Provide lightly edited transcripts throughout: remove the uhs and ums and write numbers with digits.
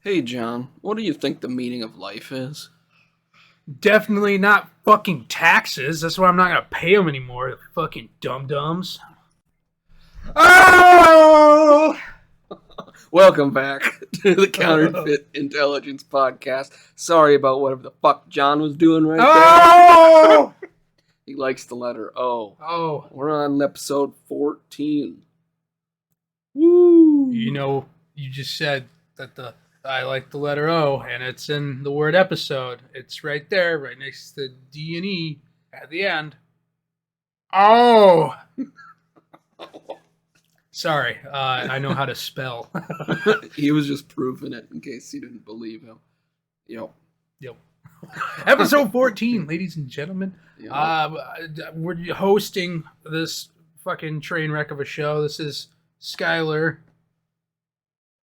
Hey, John, what do you think the meaning of life is? Definitely not fucking taxes. That's why I'm not gonna pay them anymore. Fucking dum dums. Oh! Welcome back to the Counterfeit Intelligence Podcast. Sorry about whatever the fuck John was doing right Oh! there. He likes the letter O. Oh. We're on episode 14. Woo! You just said that I like the letter O, and it's in the word episode. It's right there, right next to D and E at the end. Oh. Sorry, I know how to spell. He was just proving it in case you didn't believe him. Yep. Episode 14, ladies and gentlemen. Yep. We're hosting this fucking train wreck of a show. This is Skylar.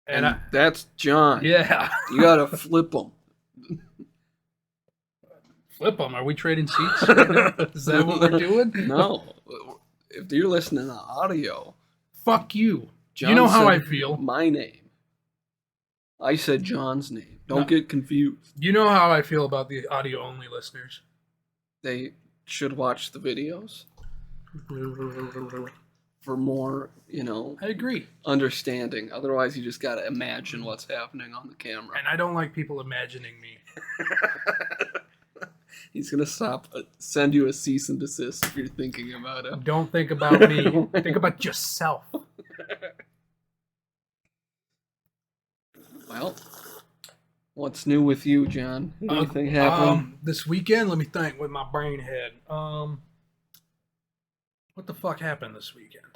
And that's John. Yeah. You gotta flip him. Flip them. Are we trading seats? Is that what we're doing? No. If you're listening to audio, Fuck you. John you know how said I feel. My name. I said John's name. Don't get confused. You know how I feel about the audio-only listeners. They should watch the videos for more, I agree. understanding. Otherwise, you just gotta imagine what's happening on the camera. And I don't like people imagining me. He's gonna send you a cease and desist if you're thinking about it. Don't think about me. Think about yourself. Well, what's new with you, John? Anything happen? This weekend, let me think with my brain head. What the fuck happened this weekend?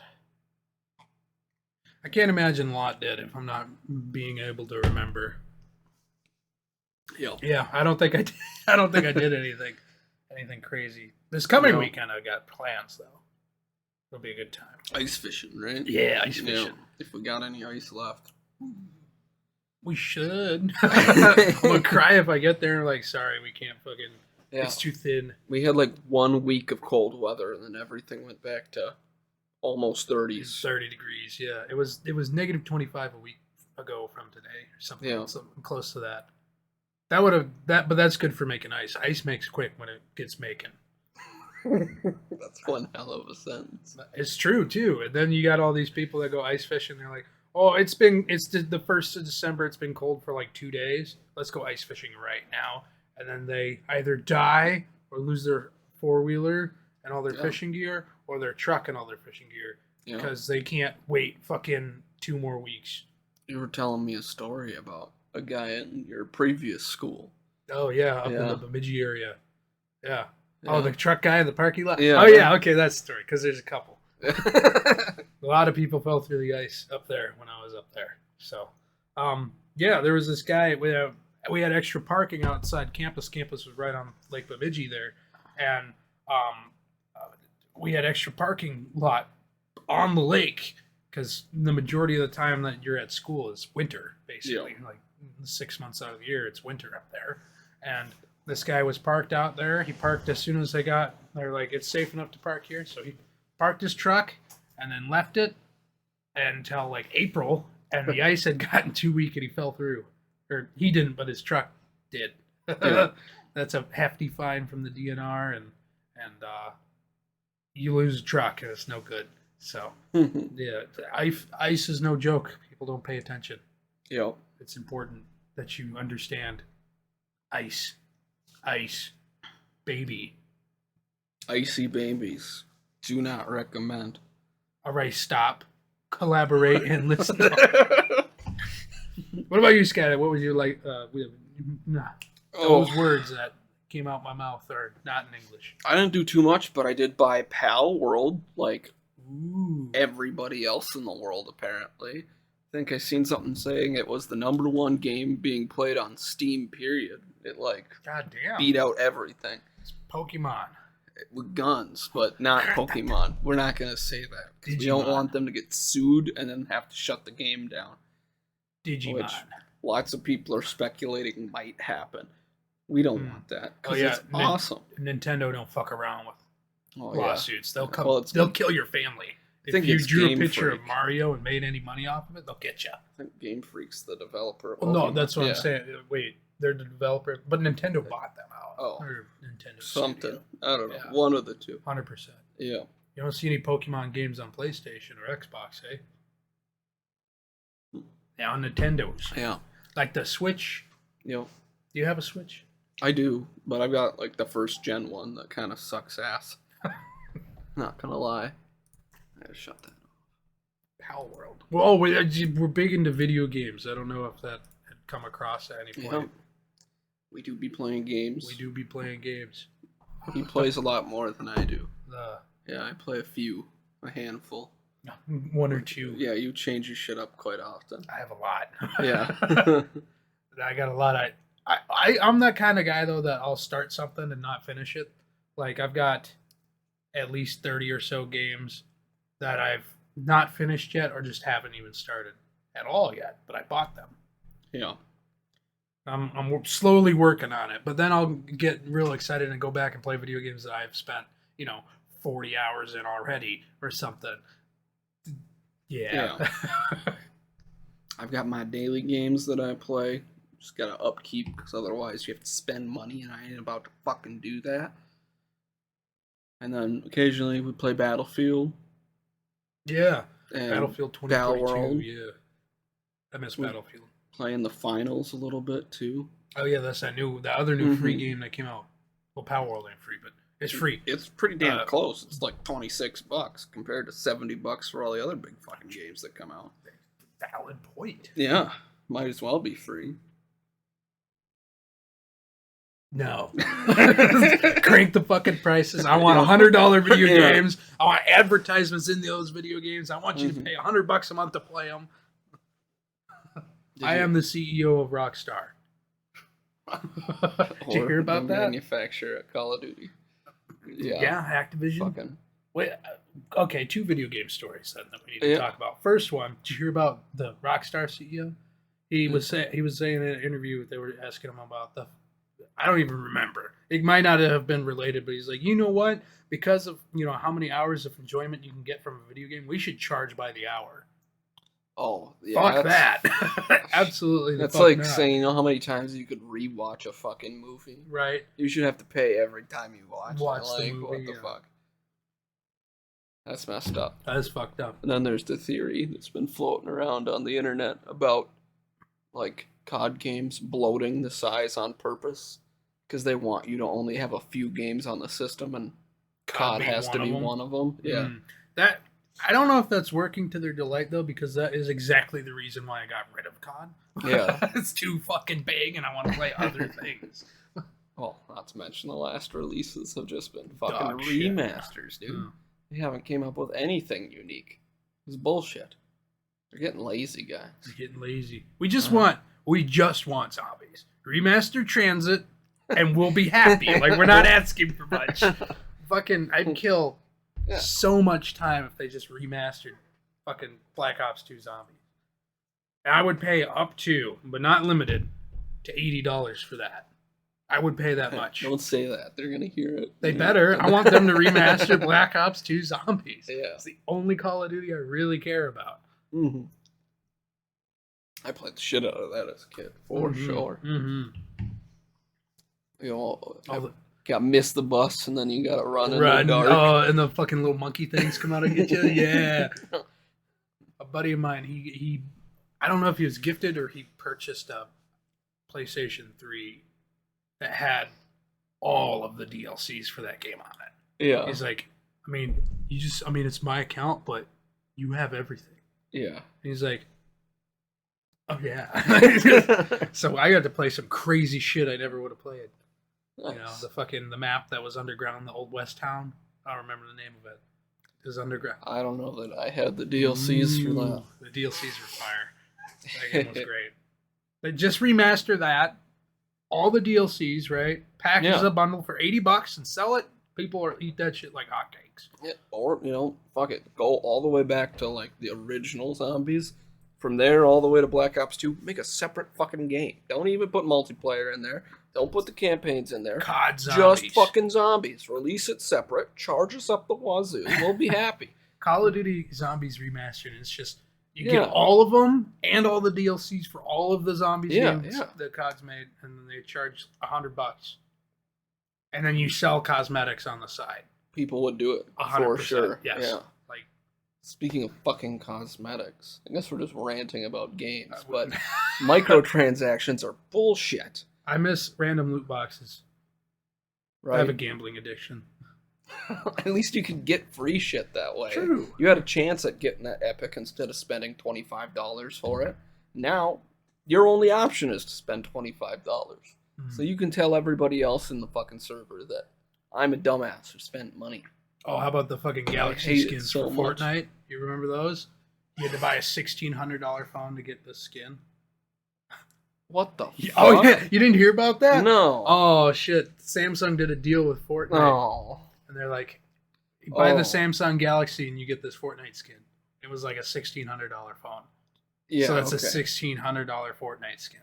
I can't imagine a lot did if I'm not being able to remember. Yeah, I don't think I did. I don't think I did anything crazy. This coming weekend, I got plans though. It'll be a good time. Ice fishing, right? Yeah, ice fishing. If we got any ice left. We should. I'm gonna cry if I get there and like, sorry, we can't fucking. Yeah. It's too thin. We had like 1 week of cold weather, and then everything went back to almost 30s. 30 degrees. Yeah, it was negative 25 a week ago from today or something. Yeah. Something close to that. But that's good for making ice. Ice makes quick when it gets making. That's one hell of a sentence. It's true too. And then you got all these people that go ice fishing. They're like, "Oh, it's the 1st of December. It's been cold for like 2 days. Let's go ice fishing right now." And then they either die or lose their 4-wheeler and all their fishing gear, or their truck and all their fishing gear because they can't wait fucking 2 more weeks. You were telling me a story about a guy in your previous school. Oh yeah, up in the Bemidji area. Yeah. Yeah. Oh, the truck guy in the parking lot? Yeah. Oh, yeah. Okay, that's the story, because there's a couple. A lot of people fell through the ice up there when I was up there. So, yeah, there was this guy. We had extra parking outside campus. Campus was right on Lake Bemidji there. And we had extra parking lot on the lake because the majority of the time that you're at school is winter, basically. Yeah. Like 6 months out of the year, it's winter up there. And this guy was parked out there. He parked as soon as they're like, it's safe enough to park here. So he parked his truck and then left it until like April. And the ice had gotten too weak and he fell through. Or he didn't, but his truck did. Yeah. That's a hefty fine from the DNR. And you lose a truck and it's no good. So, yeah, ice is no joke. People don't pay attention. Yeah. It's important that you understand ice, baby. Icy babies. Do not recommend. All right, stop, collaborate, and listen. What about you, Scott? What was your like? Those words that came out my mouth are not in English. I didn't do too much, but I did buy Pal World, like Ooh. everybody else in the world, apparently. I think I seen something saying it was the #1 game being played on Steam, period. It, goddamn, beat out everything. It's Pokemon. With guns, but not Pokemon. We're not going to say that. Because we don't want them to get sued and then have to shut the game down. Digimon. Which lots of people are speculating might happen. We don't want that. Because it's awesome. Nintendo don't fuck around with lawsuits. Yeah. They'll kill your family If you drew a picture of Mario and made any money off of it, they'll get you. I think Game Freak's the developer. Well, no, that's what I'm saying. Wait, they're the developer, but Nintendo bought them out. Oh, or Nintendo something. Studio. I don't know. Yeah. One of the two. 100%. Yeah. You don't see any Pokemon games on PlayStation or Xbox, eh? Yeah, on Nintendo's. Yeah. Like the Switch. Yeah. Do you have a Switch? I do, but I've got like the first gen one that kind of sucks ass. Not gonna lie. I gotta shut that off. Power World. Well, we're big into video games. I don't know if that had come across at any point. Yeah. We do be playing games. We do be playing games. He plays a lot more than I do. Uh, Yeah, I play a handful. One or two. Yeah, you change your shit up quite often. I have a lot. Yeah. I got a lot. I'm that kind of guy, though, that I'll start something and not finish it. Like, I've got at least 30 or so games that I've not finished yet or just haven't even started at all yet, but I bought them. Yeah. I'm slowly working on it, but then I'll get real excited and go back and play video games that I've spent, 40 hours in already or something. Yeah. I've got my daily games that I play. Just gotta upkeep because otherwise you have to spend money, and I ain't about to fucking do that. And then occasionally we play Battlefield. Yeah. And Battlefield 2042. Yeah. I miss Battlefield. Playing the finals a little bit too. Oh yeah, that's the other new free game that came out. Well, Power World ain't free, but it's free. It's pretty damn close. It's like $26 compared to $70 for all the other big fucking games that come out. Valid point. Yeah, might as well be free. No. Crank the fucking prices. I want $100 video games. I want advertisements in those video games. I want you to pay $100 a month to play them. I am the CEO of Rockstar. Did you hear about that? Manufacturer at Call of Duty. Yeah, Activision. Fucking. Wait, okay, 2 video game stories then that we need to talk about. First one, did you hear about the Rockstar CEO? He was saying in an interview, they were asking him about I don't even remember. It might not have been related, but he's like, you know what? Because of how many hours of enjoyment you can get from a video game, we should charge by the hour. Oh, yeah. Fuck that. Absolutely. That's like saying, how many times you could rewatch a fucking movie. Right. You should have to pay every time you watch the movie. What the fuck? That's messed up. That is fucked up. And then there's the theory that's been floating around on the internet about, like, COD games bloating the size on purpose because they want you to only have a few games on the system, and COD has to be one of them. Yeah. That I don't know if that's working to their delight, though, because that is exactly the reason why I got rid of COD. Yeah. It's too fucking big, and I want to play other things. Well, not to mention the last releases have just been fucking remasters, dude. They haven't came up with anything unique. It's bullshit. They're getting lazy, guys. They're getting lazy. We just want zombies. Remaster Transit, and we'll be happy. Like, we're not asking for much. Fucking, I'd kill so much time if they just remastered fucking Black Ops 2 Zombies. And I would pay up to, but not limited, to $80 for that. I would pay that much. Don't say that. They're going to hear it. They better. I want them to remaster Black Ops 2 Zombies. Yeah. It's the only Call of Duty I really care about. Mm-hmm. I played the shit out of that as a kid, for sure. Mm-hmm. Got miss the bus, and then you got to run in the dark. Oh, and the fucking little monkey things come out and get you. Yeah. A buddy of mine, he I don't know if he was gifted or he purchased a PlayStation 3 that had all of the DLCs for that game on it. Yeah. He's like, it's my account, but you have everything. Yeah. And he's like, oh yeah. So I got to play some crazy shit I never would have played. Nice. The map that was underground, the old West Town. I don't remember the name of it. It was underground. I don't know that I had the DLCs for that. The DLCs were fire. That game was great. They just remaster that. All the DLCs, right? Package a bundle for $80 and sell it. People will eat that shit like hotcakes. Yeah, or, fuck it. Go all the way back to, like, the original Zombies. From there all the way to Black Ops 2. Make a separate fucking game. Don't even put multiplayer in there. Don't put the campaigns in there. COD Zombies. Just fucking Zombies. Release it separate. Charge us up the wazoo. We'll be happy. Call of Duty Zombies Remastered. And it's just you get all of them and all the DLCs for all of the Zombies games that COD's made, and then they charge $100, and then you sell cosmetics on the side. People would do it 100%, for sure. Yes. Yeah. Like, speaking of fucking cosmetics, I guess we're just ranting about games, but microtransactions are bullshit. I miss random loot boxes. Right. I have a gambling addiction. At least you could get free shit that way. True. You had a chance at getting that epic instead of spending $25 for it. Now, your only option is to spend $25. So you can tell everybody else in the fucking server that I'm a dumbass who spent money. Oh, how about the fucking Galaxy skins for Fortnite? You remember those? You had to buy a $1,600 phone to get the skin. What the fuck? Oh, yeah. You didn't hear about that? No. Oh, shit. Samsung did a deal with Fortnite. Oh. And they're like, you buy the Samsung Galaxy and you get this Fortnite skin. It was like a $1,600 phone. Yeah, so that's a $1,600 Fortnite skin.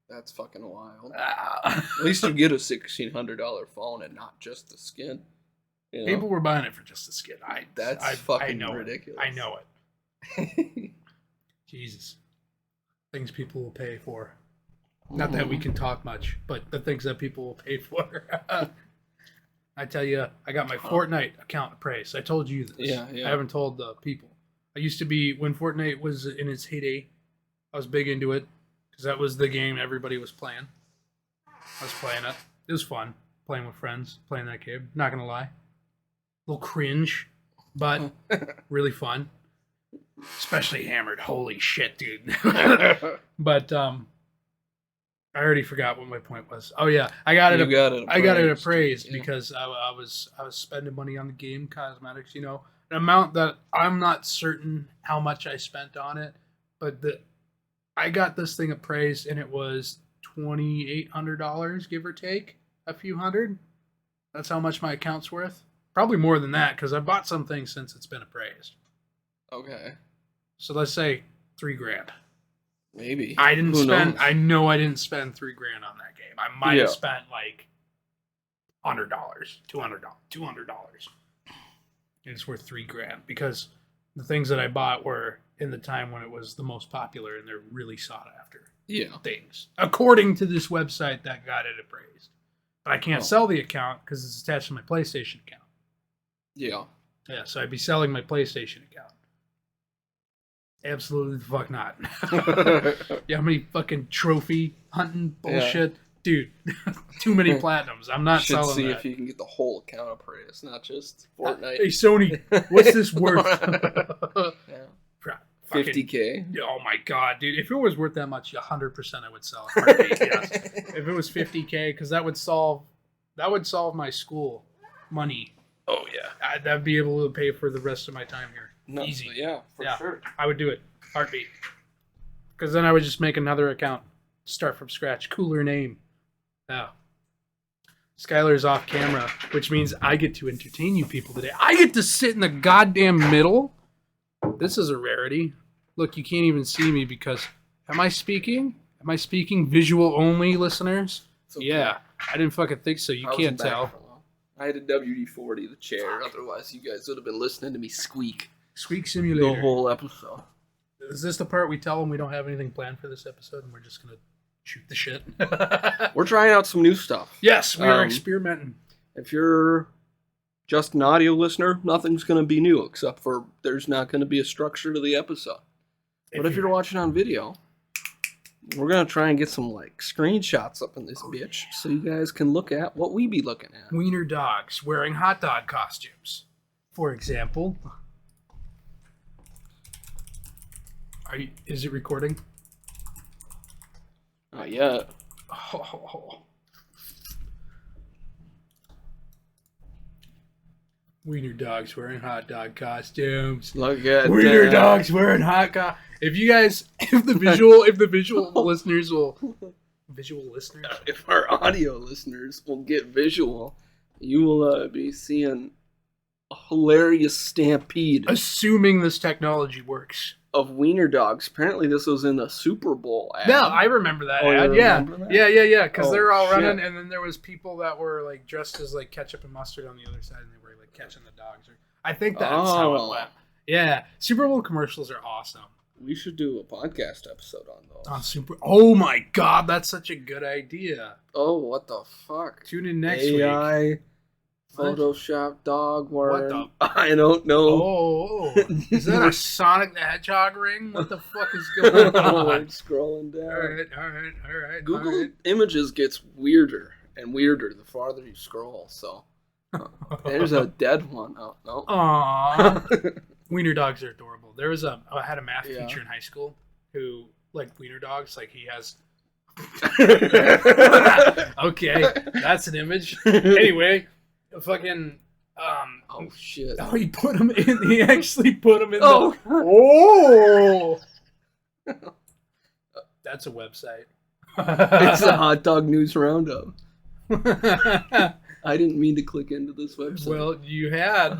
That's fucking wild. At least you get a $1,600 phone and not just the skin. You know? People were buying it for just the skin. That's fucking ridiculous. I know it. Jesus. Things people will pay for. Not that we can talk much, but the things that people will pay for. I tell you, I got my Fortnite account appraised. I told you this. Yeah. I haven't told the people. I used to be, when Fortnite was in its heyday, I was big into it because that was the game everybody was playing. I was playing it. It was fun playing with friends, playing that game. Not going to lie. A little cringe, but really fun. Especially hammered. Holy shit, dude. But, I already forgot what my point was. Oh yeah, I got it appraised because I was spending money on the game cosmetics. You know, an amount that I'm not certain how much I spent on it, but I got this thing appraised and it was $2,800, give or take a few hundred. That's how much my account's worth. Probably more than that because I bought some things since it's been appraised. Okay. So let's say $3,000. Maybe. I didn't spend. I know I didn't spend $3,000 on that game. I might have spent like $100, $200. And it's worth $3,000 because the things that I bought were in the time when it was the most popular and they're really sought after. Yeah. Things according to this website that got it appraised, but I can't sell the account because it's attached to my PlayStation account. Yeah. Yeah. So I'd be selling my PlayStation account. Absolutely the fuck not. Yeah, how many fucking trophy hunting bullshit? Dude, too many platinums. I'm not selling that. Should see if you can get the whole account appraised, not just Fortnite. Hey, Sony, what's this worth? Yeah. $50K. Oh my god, dude. If it was worth that much, 100% I would sell it. Yes. If it was $50K, because that would solve my school money. Oh yeah. I'd be able to pay for the rest of my time here. No, easy. Yeah, for sure. I would do it. Heartbeat. Because then I would just make another account. Start from scratch. Cooler name. Yeah. Skylar's off camera, which means I get to entertain you people today. I get to sit in the goddamn middle. This is a rarity. Look, you can't even see me because... Am I speaking? Am I speaking visual only, listeners? Okay. Yeah. I didn't fucking think so. You can't tell. I had a WD-40 the chair. Otherwise, you guys would have been listening to me squeak. Squeak Simulator. The whole episode. Is this the part we tell them we don't have anything planned for this episode and we're just going to shoot the shit? We're trying out some new stuff. Yes, we are experimenting. If you're just an audio listener, nothing's going to be new except for there's not going to be a structure to the episode. But if you're watching on video, we're going to try and get some like screenshots up in this bitch so you guys can look at what we be looking at. Wiener dogs wearing hot dog costumes, for example. Is it recording? Not yet. Oh. Wiener dogs wearing hot dog costumes. Look at Wiener dogs wearing hot dog. If the visual listeners will if our audio listeners will get visual, you will be seeing a hilarious stampede. Assuming this technology works. Of wiener dogs. Apparently this was in the Super Bowl ad. No, I remember that ad. Yeah. Because they're all running, and then there was people that were like dressed as like ketchup and mustard on the other side, and they were like catching the dogs. I think that's how it went. Yeah, Super Bowl commercials are awesome. We should do a podcast episode on those. On Super. Oh my God, that's such a good idea. Oh, what the fuck? Tune in next week. AI, What? Photoshop, dog worm. What I don't know. Oh, is that a Sonic the Hedgehog ring? What the fuck is going on? I'm scrolling down. All right. Google Images gets weirder and weirder the farther you scroll. So there's a dead one. Oh no. Aww. Wiener dogs are adorable. I had a math teacher in high school who liked wiener dogs. Like he has. Okay, that's an image. Anyway, fucking. Oh shit. Oh, he put him in. He actually put him in. Oh. Oh. That's a website. It's a hot dog news roundup. I didn't mean to click into this website. Well, you had.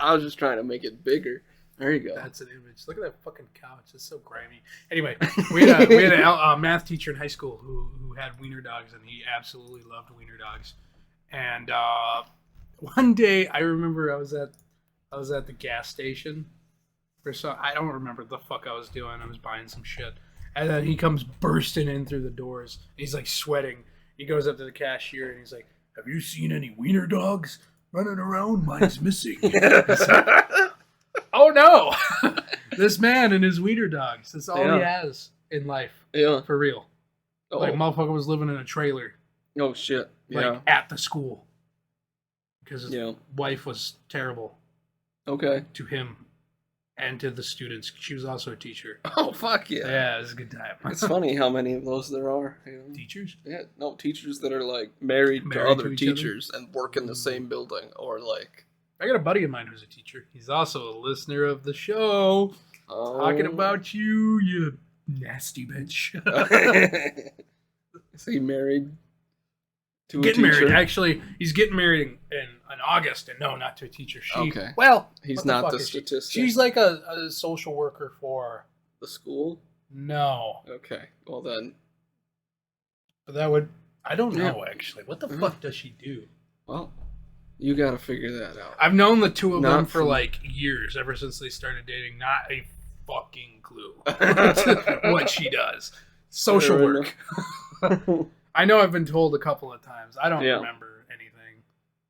I was just trying to make it bigger. There you go. That's an image. Look at that fucking couch. It's so grimy. Anyway, we had a math teacher in high school who had wiener dogs, and he absolutely loved wiener dogs. And one day, I remember I was at the gas station. I don't remember the fuck I was doing. I was buying some shit, and then he comes bursting in through the doors. He's like sweating. He goes up to the cashier and he's like, "Have you seen any wiener dogs running around? Mine's missing." Oh no! This man and his wiener dogs. That's all he has in life. Yeah. For real. Oh. Like, motherfucker was living in a trailer. Oh shit. Yeah. Like, at the school. Because his wife was terrible. Okay. To him and to the students. She was also a teacher. Oh, fuck yeah. Yeah, it was a good time. It's funny how many of those there are. Teachers? Yeah, no, teachers that are, like, married to other teachers and work in the same building, or, like... I got a buddy of mine who's a teacher. He's also a listener of the show. Talking about you, you nasty bitch. Is he married to a teacher? Getting married. Actually, he's getting married in August. And no, not to a teacher. Okay. Well, he's not the statistic. She's like a social worker for... The school? No. Okay. Well, then... But that would... I don't know, actually. What the fuck does she do? Well... You gotta figure that out. I've known the two of them for like years, ever since they started dating. Not a fucking clue what she does. Social work. I know I've been told a couple of times. I don't remember anything.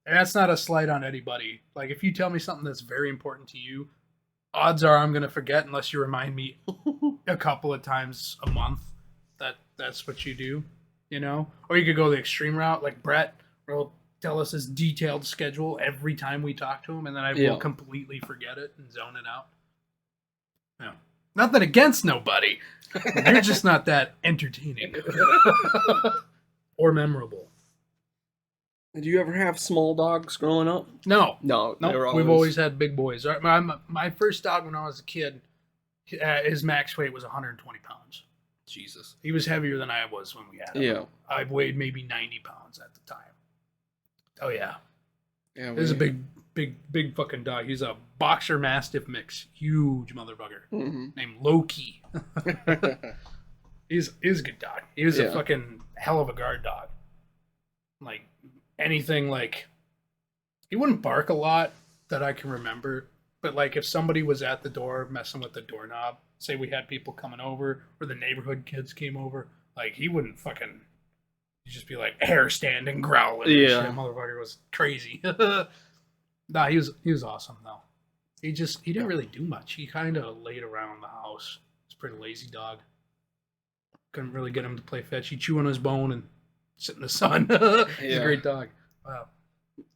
And that's not a slight on anybody. Like, if you tell me something that's very important to you, odds are I'm going to forget unless you remind me a couple of times a month that that's what you do, you know? Or you could go the extreme route, like Brett will tell us his detailed schedule every time we talk to him, and then I will completely forget it and zone it out. No. Nothing against nobody. You're just not that entertaining. Or memorable. Did you ever have small dogs growing up? No. No. We've always had big boys. My first dog when I was a kid, his max weight was 120 pounds. Jesus. He was heavier than I was when we had him. Yeah. I weighed maybe 90 pounds at the time. Oh, yeah. Yeah. This is a big fucking dog. He's a boxer mastiff mix. Huge motherfucker. Named Loki. He's a good dog. He was a fucking hell of a guard dog. Like, anything like... He wouldn't bark a lot that I can remember. But, like, if somebody was at the door messing with the doorknob, say we had people coming over, or the neighborhood kids came over, like, he wouldn't fucking... He'd just be like hair standing, growling. Yeah, that motherfucker was crazy. Nah, he was awesome though. He didn't really do much. He kind of laid around the house. He's a pretty lazy dog. Couldn't really get him to play fetch. He'd chew on his bone and sit in the sun. He's a great dog. Wow.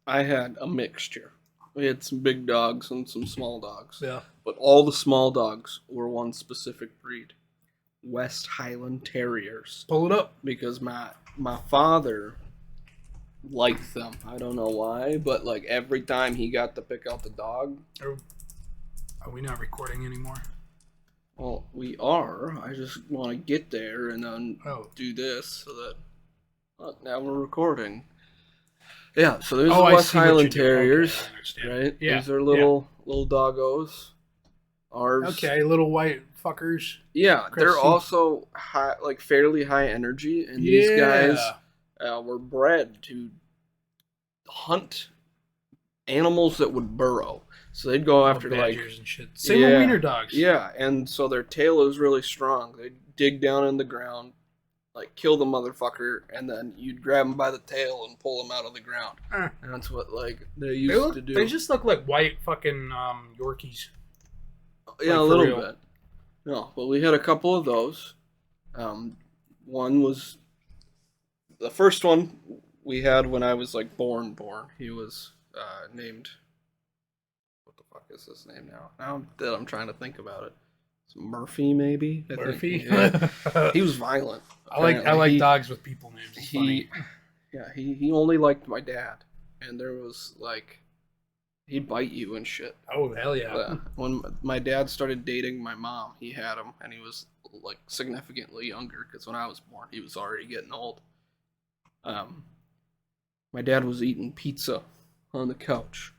I had a mixture. We had some big dogs and some small dogs. Yeah. But all the small dogs were one specific breed. West Highland Terriers. Pull it up. Because my father liked them. I don't know why, but like every time he got to pick out the dog. Are we not recording anymore? Well, we are. I just want to get there and then do this so that... now we're recording. Yeah, so there's the West Highland Terriers, right? Yeah. These are little doggos. Ours. Okay, little white fuckers. Yeah, they're also high, like fairly high energy, and these guys were bred to hunt animals that would burrow. So they'd go after badgers and shit. Same with wiener dogs. Yeah, and so their tail is really strong. They'd dig down in the ground, like kill the motherfucker, and then you'd grab him by the tail and pull him out of the ground. And that's what like they used to do. They just look like white fucking Yorkies. Yeah, like, a little real. bit. No, but we had a couple of those. One was the first one we had when I was like born. He was named. What the fuck is his name now? Now that I'm trying to think about it, it's Murphy maybe. Murphy. Yeah. He was violent. I like dogs with people names. It's funny. He only liked my dad, and there was like he'd bite you and shit. Oh hell yeah! When my dad started dating my mom, he had him, and he was like significantly younger because when I was born, he was already getting old. My dad was eating pizza on the couch,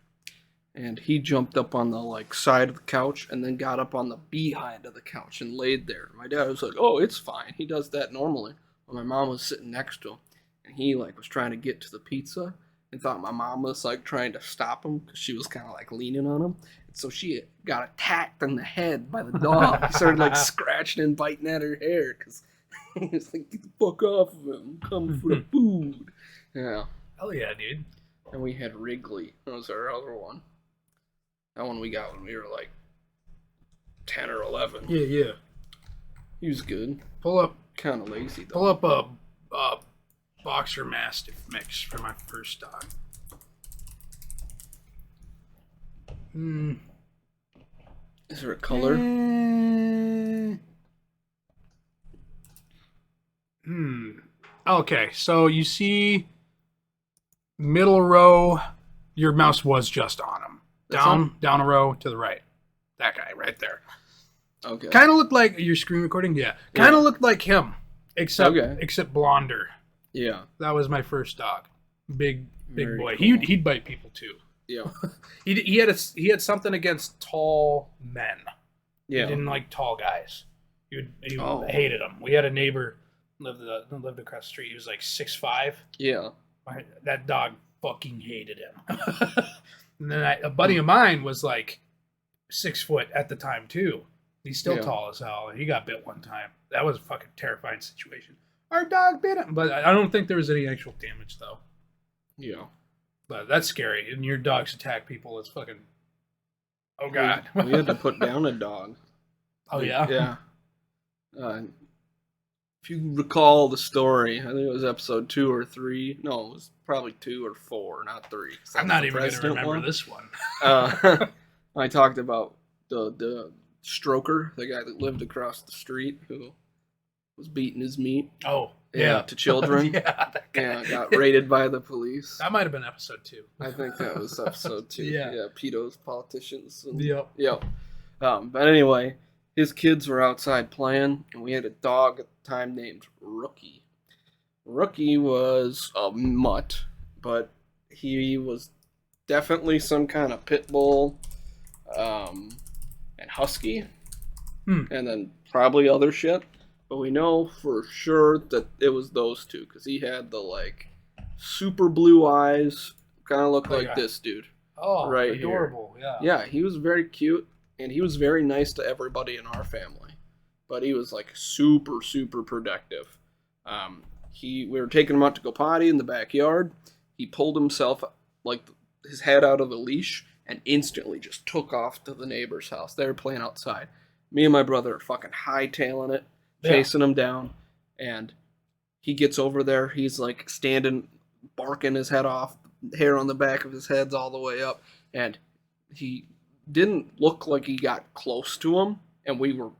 and he jumped up on the like side of the couch and then got up on the behind of the couch and laid there. My dad was like, "Oh, it's fine. He does that normally." But my mom was sitting next to him, and he like was trying to get to the pizza and thought my mom was like trying to stop him because she was kind of like leaning on him. And so she got attacked in the head by the dog. He started like scratching and biting at her hair because he was like, "Get the fuck off of him. I'm coming for the food." Yeah. Hell yeah, dude. And we had Wrigley. That was our other one. That one we got when we were like 10 or 11. Yeah. He was good. Pull up. Kind of lazy though. Pull up a Boxer Mastiff mix for my first dog. Is there a color? Okay, so you see middle row, your mouse was just on him. Down a row to the right. That guy right there. Okay. Kind of looked like your screen recording. Yeah. Kind of looked like him, except blonder. Yeah. That was my first dog. Big Very boy. cool. He'd bite people too. Yeah. He had something against tall men. Yeah. He didn't like tall guys. He hated them. We had a neighbor lived across the street. He was like 6'5". Yeah. That dog fucking hated him. And then a buddy of mine was like 6 foot at the time too. He's still tall as hell, and he got bit one time. That was a fucking terrifying situation. Our dog bit him, but I don't think there was any actual damage though. Yeah. But that's scary. And your dogs attack people. It's fucking. Oh god. We had to put down a dog. Oh yeah. Yeah. If you recall the story, I think it was episode 2 or 3. No, it was probably 2 or 4, not 3. I'm not even going to remember this one. I talked about the stroker, the guy that lived across the street who was beating his meat. Oh, yeah. To children. Yeah, got raided by the police. That might have been episode 2. I think that was episode 2. Yeah, pedos, politicians. And, Yep. But anyway, his kids were outside playing, and we had a dog at the time named Rookie. Rookie was a mutt, but he was definitely some kind of pit bull and husky, and then probably other shit. But we know for sure that it was those two, because he had the like super blue eyes, kind of looked like this dude. Oh, right, adorable! Here. Yeah, he was very cute. And he was very nice to everybody in our family, but he was like super, super protective. We were taking him out to go potty in the backyard. He pulled himself like his head out of the leash and instantly just took off to the neighbor's house. They were playing outside. Me and my brother are fucking hightailing it, chasing him down, and he gets over there. He's like standing, barking his head off. Hair on the back of his head's all the way up, and he didn't look like he got close to him, and we were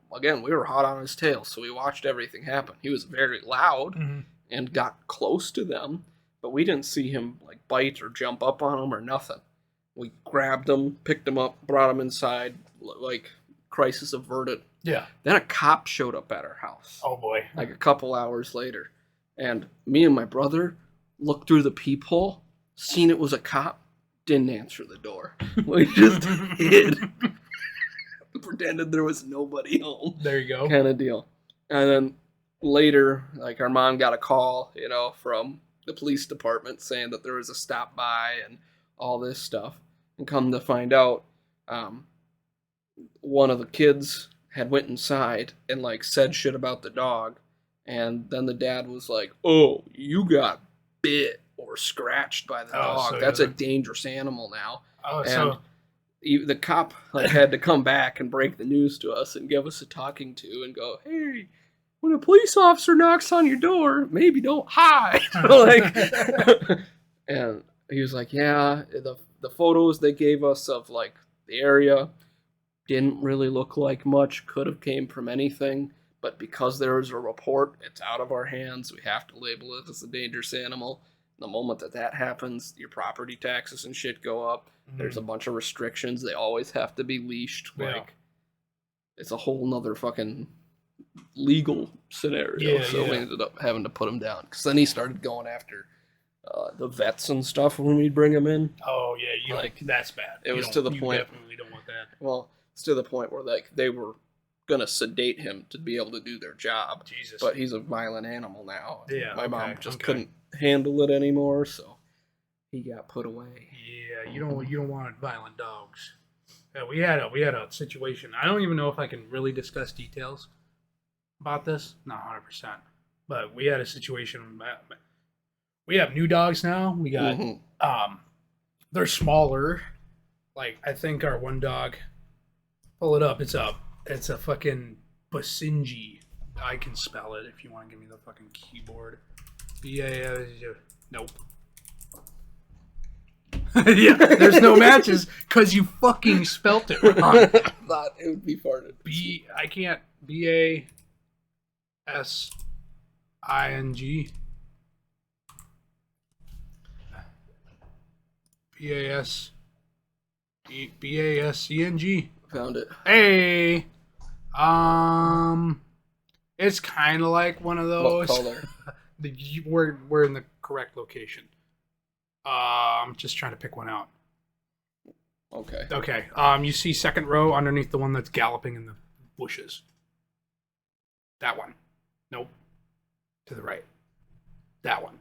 hot on his tail, so we watched everything happen. He was very loud and got close to them, but we didn't see him like bite or jump up on him or nothing. We grabbed him, picked him up, brought him inside, like crisis averted. Yeah. Then a cop showed up at our house. Oh boy. Like a couple hours later, and me and my brother looked through the peephole, seen it was a cop, didn't answer the door. We just hid. Pretended there was nobody home. There you go. Kind of deal. And then later, like our mom got a call, from the police department saying that there was a stop by and all this stuff. And come to find out, um, one of the kids had went inside and like said shit about the dog, and then the dad was like, "Oh, you got bit or scratched by the dog. So That's a dangerous animal now." Oh, And so the cop like had to come back and break the news to us and give us a talking to and go, "Hey, when a police officer knocks on your door, maybe don't hide." Like, and he was like, "Yeah, the photos they gave us of like the area didn't really look like much. Could have came from anything, but because there is a report, it's out of our hands. We have to label it as a dangerous animal. The moment that happens, your property taxes and shit go up. There's a bunch of restrictions. They always have to be leashed. Yeah. Like, it's a whole nother fucking legal scenario." Yeah, we ended up having to put him down because then he started going after the vets and stuff when we'd bring him in. Oh yeah, you Like, that's bad. it was to the point. You definitely don't want that. Well, it's to the point where like they were gonna sedate him to be able to do their job. Jesus. But he's a violent animal now. Yeah, My mom just okay. couldn't handle it anymore, so he got put away. Yeah, you don't want violent dogs. Yeah, we had a situation. I don't even know if I can really discuss details about this. Not 100%. But we had a situation. We have new dogs now. We got they're smaller. Like, I think our one dog, pull it up. It's a fucking Basenji. I can spell it if you want to give me the fucking keyboard. Nope. Yeah, there's no matches because you fucking spelt it wrong. I thought it would be farted. I can't. BASING. BASCNG. Found it. Hey, it's kind of like one of those. What color? We're in the correct location. I'm just trying to pick one out. Okay. Okay. You see second row underneath the one that's galloping in the bushes. That one. Nope. To the right. That one.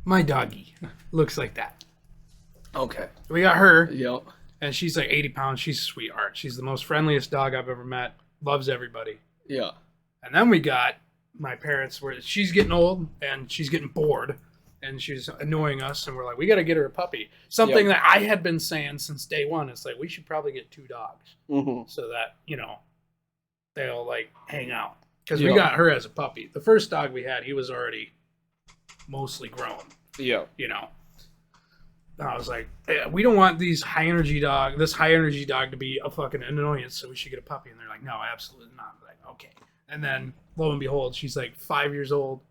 My doggy looks like that. Okay. We got her. Yep. And she's like 80 pounds. She's a sweetheart. She's the most friendliest dog I've ever met. Loves everybody. Yeah. And then we got my parents, where she's getting old and she's getting bored and she's annoying us. And we're like, we got to get her a puppy. Something that I had been saying since day one. It's like, we should probably get 2 dogs so that, they'll like hang out. Because we got her as a puppy. The first dog we had, he was already mostly grown. Yeah. I was like, we don't want this high energy dog to be a fucking annoyance, so we should get a puppy. And they're like, no, absolutely not. I'm like, okay. And then lo and behold, she's like 5 years old.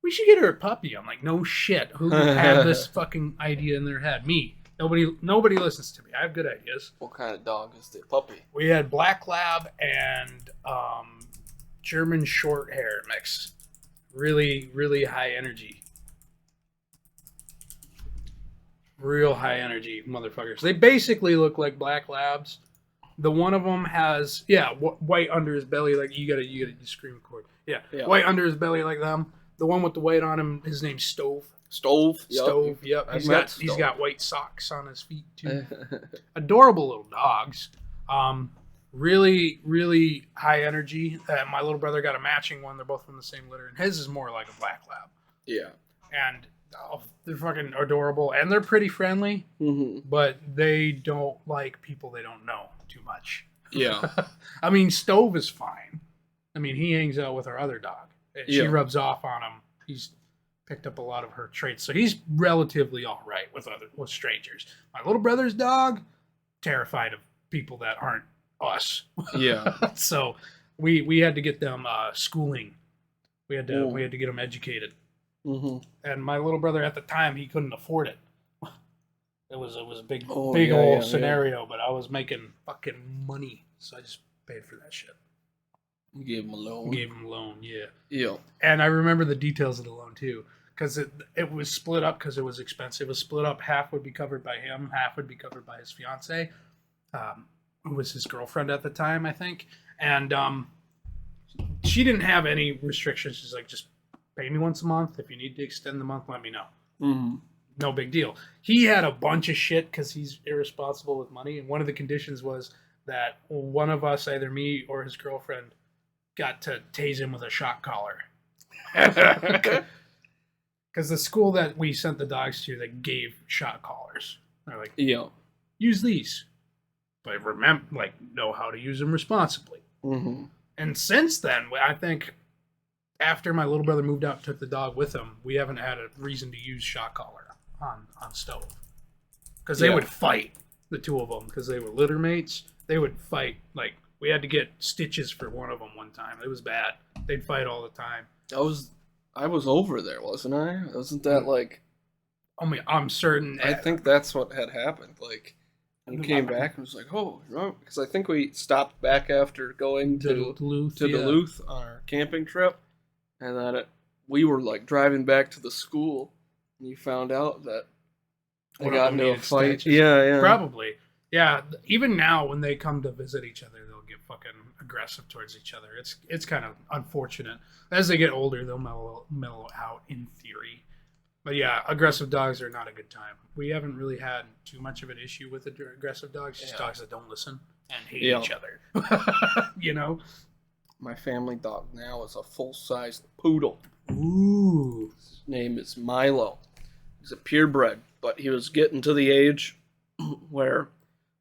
We should get her a puppy. I'm like, no shit. Who had this fucking idea in their head? Me. Nobody listens to me. I have good ideas. What kind of dog is the puppy? We had black lab and German short hair mix. Really, really high energy. Real high energy motherfuckers. They basically look like black labs. The one of them has white under his belly, like you gotta scream cord. Yeah, white under his belly like them. The one with the white on him, his name's Stove. Stove. Yep. He's got white socks on his feet too. Adorable little dogs. Really, really high energy. My little brother got a matching one. They're both from the same litter, and his is more like a black lab. Yeah. And they're fucking adorable, and they're pretty friendly, but they don't like people they don't know too much. Yeah. I mean, Stove is fine. I mean, he hangs out with our other dog, and she rubs off on him. He's picked up a lot of her traits, so he's relatively all right with strangers. My little brother's dog, terrified of people that aren't us. Yeah. So we had to get them schooling. We had to get them educated. And my little brother at the time, he couldn't afford it. It was a big old scenario, but I was making fucking money, so I just paid for that shit. You gave him a loan. Yeah. And I remember the details of the loan too, because it was split up because it was expensive. It was split up. Half would be covered by him, half would be covered by his fiance, who was his girlfriend at the time, I think. And she didn't have any restrictions. She's like, just pay me once a month. If you need to extend the month, let me know. no big deal. He had a bunch of shit because he's irresponsible with money, and one of the conditions was that one of us, either me or his girlfriend, got to tase him with a shock collar. Because the school that we sent the dogs to, they gave shock collars. They're like, use these, but remember, like, know how to use them responsibly. Mm-hmm. And since then, I think after my little brother moved out and took the dog with him, we haven't had a reason to use shock collar on stove. Because they would fight, the two of them, because they were litter mates. They would fight. Like, we had to get stitches for one of them one time. It was bad. They'd fight all the time. I was over there, wasn't I? Wasn't that like... I mean, I'm certain... I think that's what had happened. Like, we came back and was like, oh, because I think we stopped back after going to Duluth on our camping trip. And then we were, like, driving back to the school. And you found out that they got into a fight. Stitches. Yeah. Probably. Yeah, even now when they come to visit each other, they'll get fucking aggressive towards each other. It's kind of unfortunate. As they get older, they'll mellow out in theory. But yeah, aggressive dogs are not a good time. We haven't really had too much of an issue with aggressive dogs. Just dogs that don't listen and hate each other. You know? My family dog now is a full-sized poodle. Ooh. His name is Milo. He's a purebred, but he was getting to the age where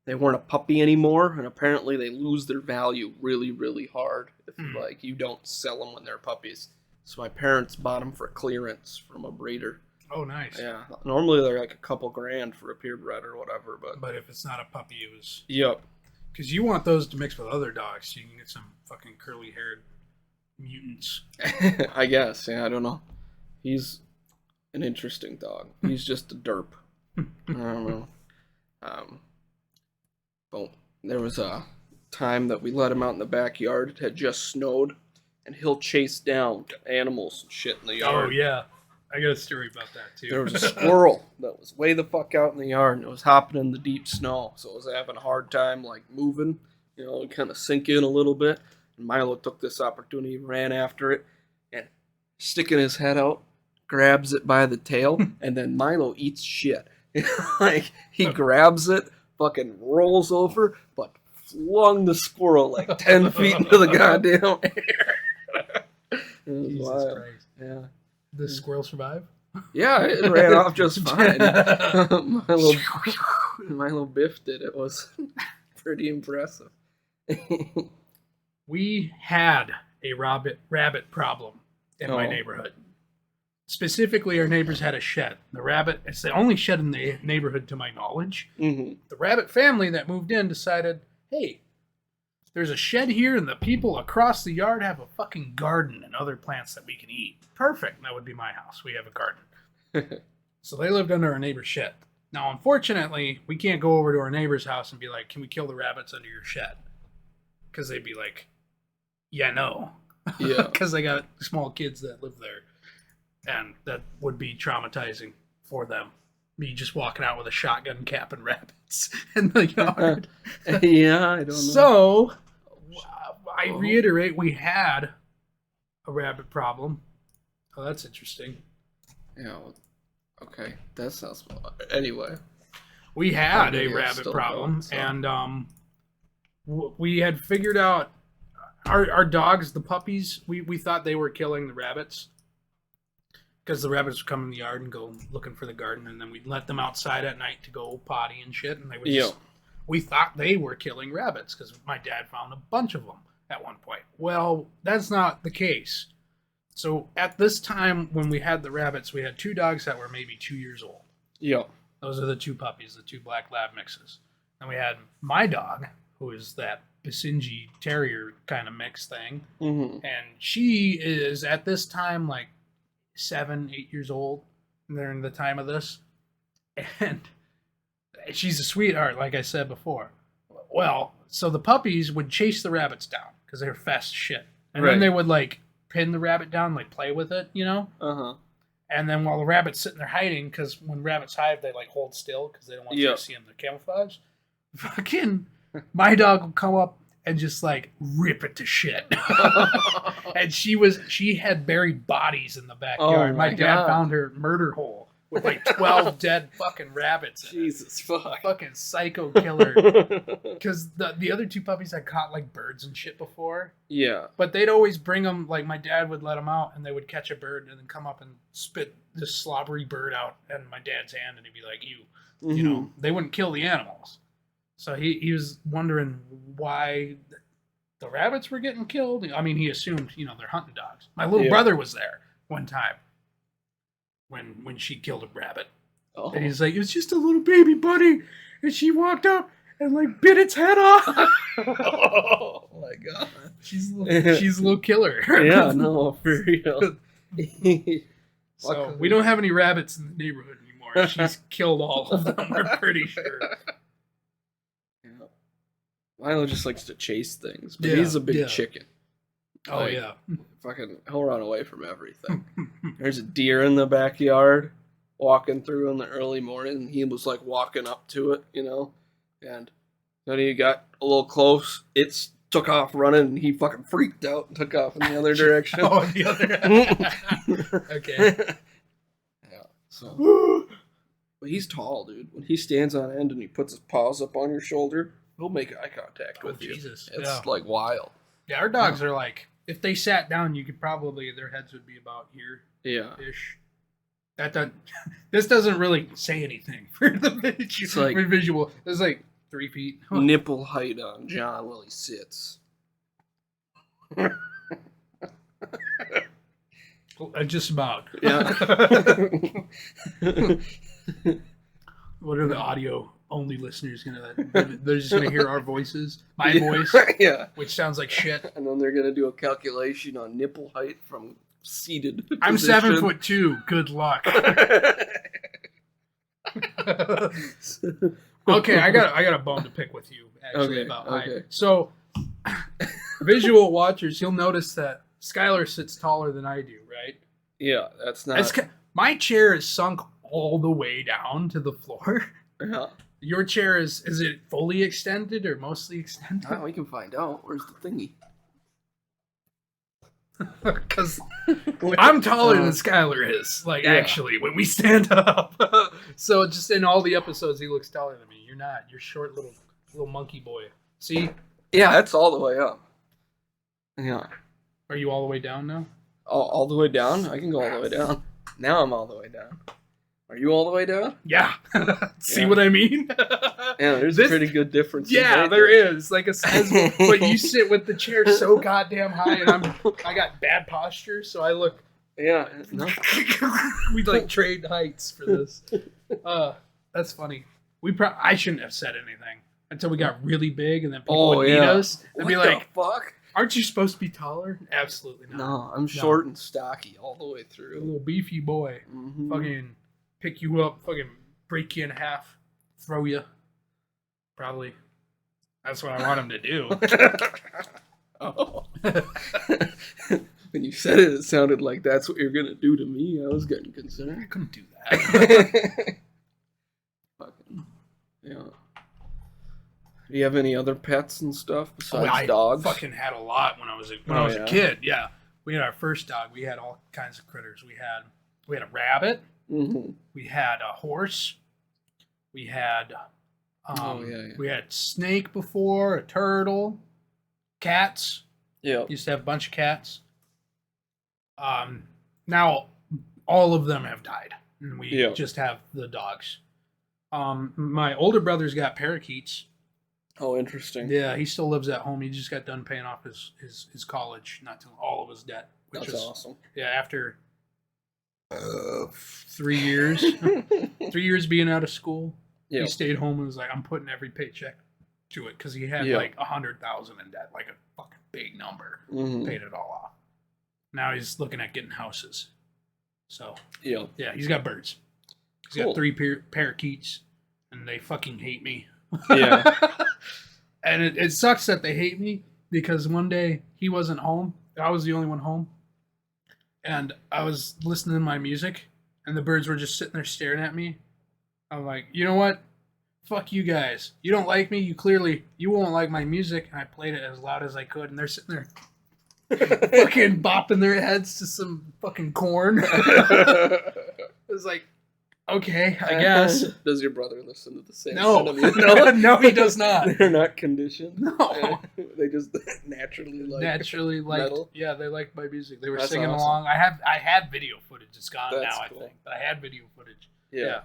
they weren't a puppy anymore, and apparently they lose their value really, really hard if like you don't sell them when they're puppies. So my parents bought them for clearance from a breeder. Oh, nice. Yeah. Normally they're like a couple grand for a purebred or whatever, but if it's not a puppy, it was... Yep. Because you want those to mix with other dogs so you can get some fucking curly-haired mutants. I guess. Yeah, I don't know. He's an interesting dog. He's just a derp. I don't know. Well, there was a time that we let him out in the backyard. It had just snowed, and he'll chase down animals and shit in the yard. Oh, yeah. I got a story about that, too. There was a squirrel that was way the fuck out in the yard, and it was hopping in the deep snow, so it was having a hard time, like, moving, you know, kind of sink in a little bit. And Milo took this opportunity, ran after it, and sticking his head out, grabs it by the tail, and then Milo eats shit. Like, he grabs it, fucking rolls over, but flung the squirrel like 10 feet into the goddamn air. Jesus wild. Christ. Yeah. Did the squirrel survive? Yeah, it ran off just fine. Milo biffed it. It was pretty impressive. We had a rabbit problem in my neighborhood. Specifically, our neighbors had a shed. The rabbit, it's the only shed in the neighborhood to my knowledge. Mm-hmm. The rabbit family that moved in decided, hey, there's a shed here and the people across the yard have a fucking garden and other plants that we can eat. Perfect. That would be my house. We have a garden. So they lived under our neighbor's shed. Now, unfortunately, we can't go over to our neighbor's house and be like, can we kill the rabbits under your shed? Because they'd be like, yeah, no. Yeah. Because they got small kids that live there. And that would be traumatizing for them. Me just walking out with a shotgun capping rabbits in the yard. Yeah, I don't know. So, I reiterate, we had a rabbit problem. Oh, that's interesting. Yeah, okay. That sounds... Anyway. We had a rabbit problem, and we had figured out our dogs, the puppies, we thought they were killing the rabbits. Because the rabbits would come in the yard and go looking for the garden, and then we'd let them outside at night to go potty and shit, and they would just... We thought they were killing rabbits, because my dad found a bunch of them at one point. Well, that's not the case. So at this time, when we had the rabbits, we had two dogs that were maybe 2 years old. Yeah. Those are the two puppies, the two black lab mixes. And we had my dog, who is that Basenji Terrier kind of mix thing. Mm-hmm. And she is, at this time, like 7, 8 years old during the time of this. And she's a sweetheart, like I said before. Well, so the puppies would chase the rabbits down because they were fast as shit. And then they would, like, pin the rabbit down, like, play with it, you know? Uh-huh. And then while the rabbit's sitting there hiding, because when rabbits hide, they, like, hold still because they don't want you to see them. They're camouflage. Fucking my dog would come up and just, like, rip it to shit. And she had buried bodies in the backyard. Oh my dad found her murder hole with like 12 dead fucking rabbits. Jesus fuck. Fucking psycho killer. Because the other 2 puppies had caught like birds and shit before. Yeah. But they'd always bring them, like my dad would let them out and they would catch a bird and then come up and spit this slobbery bird out in my dad's hand and he'd be like, you know, they wouldn't kill the animals. So he was wondering why the rabbits were getting killed. I mean, he assumed, you know, they're hunting dogs. My little brother was there one time when she killed a rabbit. Oh. And he's like, it was just a little baby bunny. And she walked up and like bit its head off. Oh my god. She's a little killer. Yeah, no, for real. So we don't have any rabbits in the neighborhood anymore. She's killed all of them, we're pretty sure. Yeah. Milo just likes to chase things, but he's a big chicken. Oh, like, yeah. Fucking, he'll run away from everything. There's a deer in the backyard walking through in the early morning, and he was like walking up to it, you know, and then he got a little close. It took off running, and he fucking freaked out and took off in the other direction. Oh, the other. Okay. Yeah. So, but he's tall, dude. When he stands on end and he puts his paws up on your shoulder, he'll make eye contact with you. Jesus. It's like wild. Yeah, our dogs are like, if they sat down, you could probably, their heads would be about here. Yeah. Ish. This doesn't really say anything for the visual. It's like 3 feet. Nipple height on John while he sits. Just about. Yeah. What are the audio only listeners gonna? They're just gonna hear our voices, my voice, which sounds like shit, and then they're gonna do a calculation on nipple height from seated. I'm position. 7'2". Good luck. Okay, I got a bone to pick with you actually about height. So, visual watchers, you'll notice that Skylar sits taller than I do, right? Yeah, that's not. My chair is sunk all the way down to the floor. Yeah. Your chair is it fully extended or mostly extended? Oh, we can find out. Where's the thingy? Because I'm taller than Skylar is. Like, actually, when we stand up. So just in all the episodes, he looks taller than me. You're not. You're short little monkey boy. See? Yeah, that's all the way up. Yeah. Are you all the way down now? All the way down? I can go all the way down. Now I'm all the way down. Are you all the way down? Yeah. See what I mean? Yeah, there's a pretty good difference. Yeah, there is. Like a sizable, but you sit with the chair so goddamn high, and I got bad posture, so I look. Yeah. No. We like trade heights for this. That's funny. I shouldn't have said anything until we got really big, and then people would meet us and be like, "Fuck, aren't you supposed to be taller?" Absolutely not. No, I'm short and stocky all the way through. A little beefy boy. Mm-hmm. Fucking pick you up, fucking break you in half, throw you. Probably. That's what I want him to do. Oh. When you said it, it sounded like that's what you're gonna do to me. I was getting concerned. I couldn't do that. Fucking, yeah. Do you have any other pets and stuff besides dogs? I fucking had a lot when I was a kid. Yeah, we had our first dog. We had all kinds of critters. We had a rabbit. Mm-hmm. We had a horse. We had we had snake before, a turtle, cats. Yeah, used to have a bunch of cats. Now all of them have died, and we just have the dogs. My older brother's got parakeets. Oh, interesting. Yeah, he still lives at home. He just got done paying off his college, not all of his debt. Which That's awesome. Yeah, after 3 years, 3 years being out of school, he stayed home and was like, "I'm putting every paycheck to it," because he had like 100,000 in debt, like a fucking big number. Mm-hmm. Paid it all off. Now he's looking at getting houses. So yeah, he's got birds. He's got 3 parakeets, and they fucking hate me. Yeah. And it sucks that they hate me because one day he wasn't home. I was the only one home. And I was listening to my music, and the birds were just sitting there staring at me. I'm like, you know what? Fuck you guys. You don't like me. You won't like my music. And I played it as loud as I could, and they're sitting there fucking bopping their heads to some fucking corn. It was like, Okay, I guess. Does your brother listen to the same? No, no, no, he does not. They're not conditioned. No, they just naturally like metal. Yeah, they liked my music. They were That's singing awesome. along. I had video footage. It's gone That's now, cool. I think, but I had video footage. Yeah.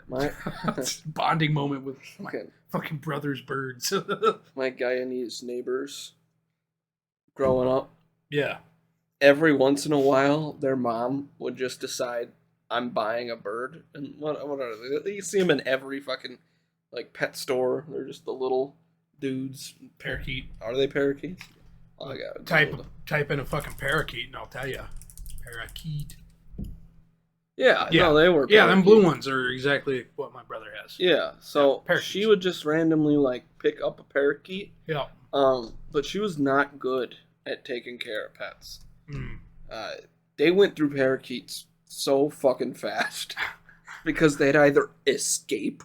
My bonding moment with my fucking brother's birds. my Guyanese neighbors growing up. Yeah. Every once in a while, their mom would just decide, I'm buying a bird. And what are they? You see them in every fucking like pet store. They're just the little dudes. Parakeet. Are they parakeets? Oh, I got type in a fucking parakeet and I'll tell you. Parakeet. Yeah, no, they were. Yeah, them blue ones are exactly what my brother has. Yeah, so she would just randomly like pick up a parakeet. Yeah. But she was not good at taking care of pets. Mm. They went through parakeets so fucking fast because they'd either escape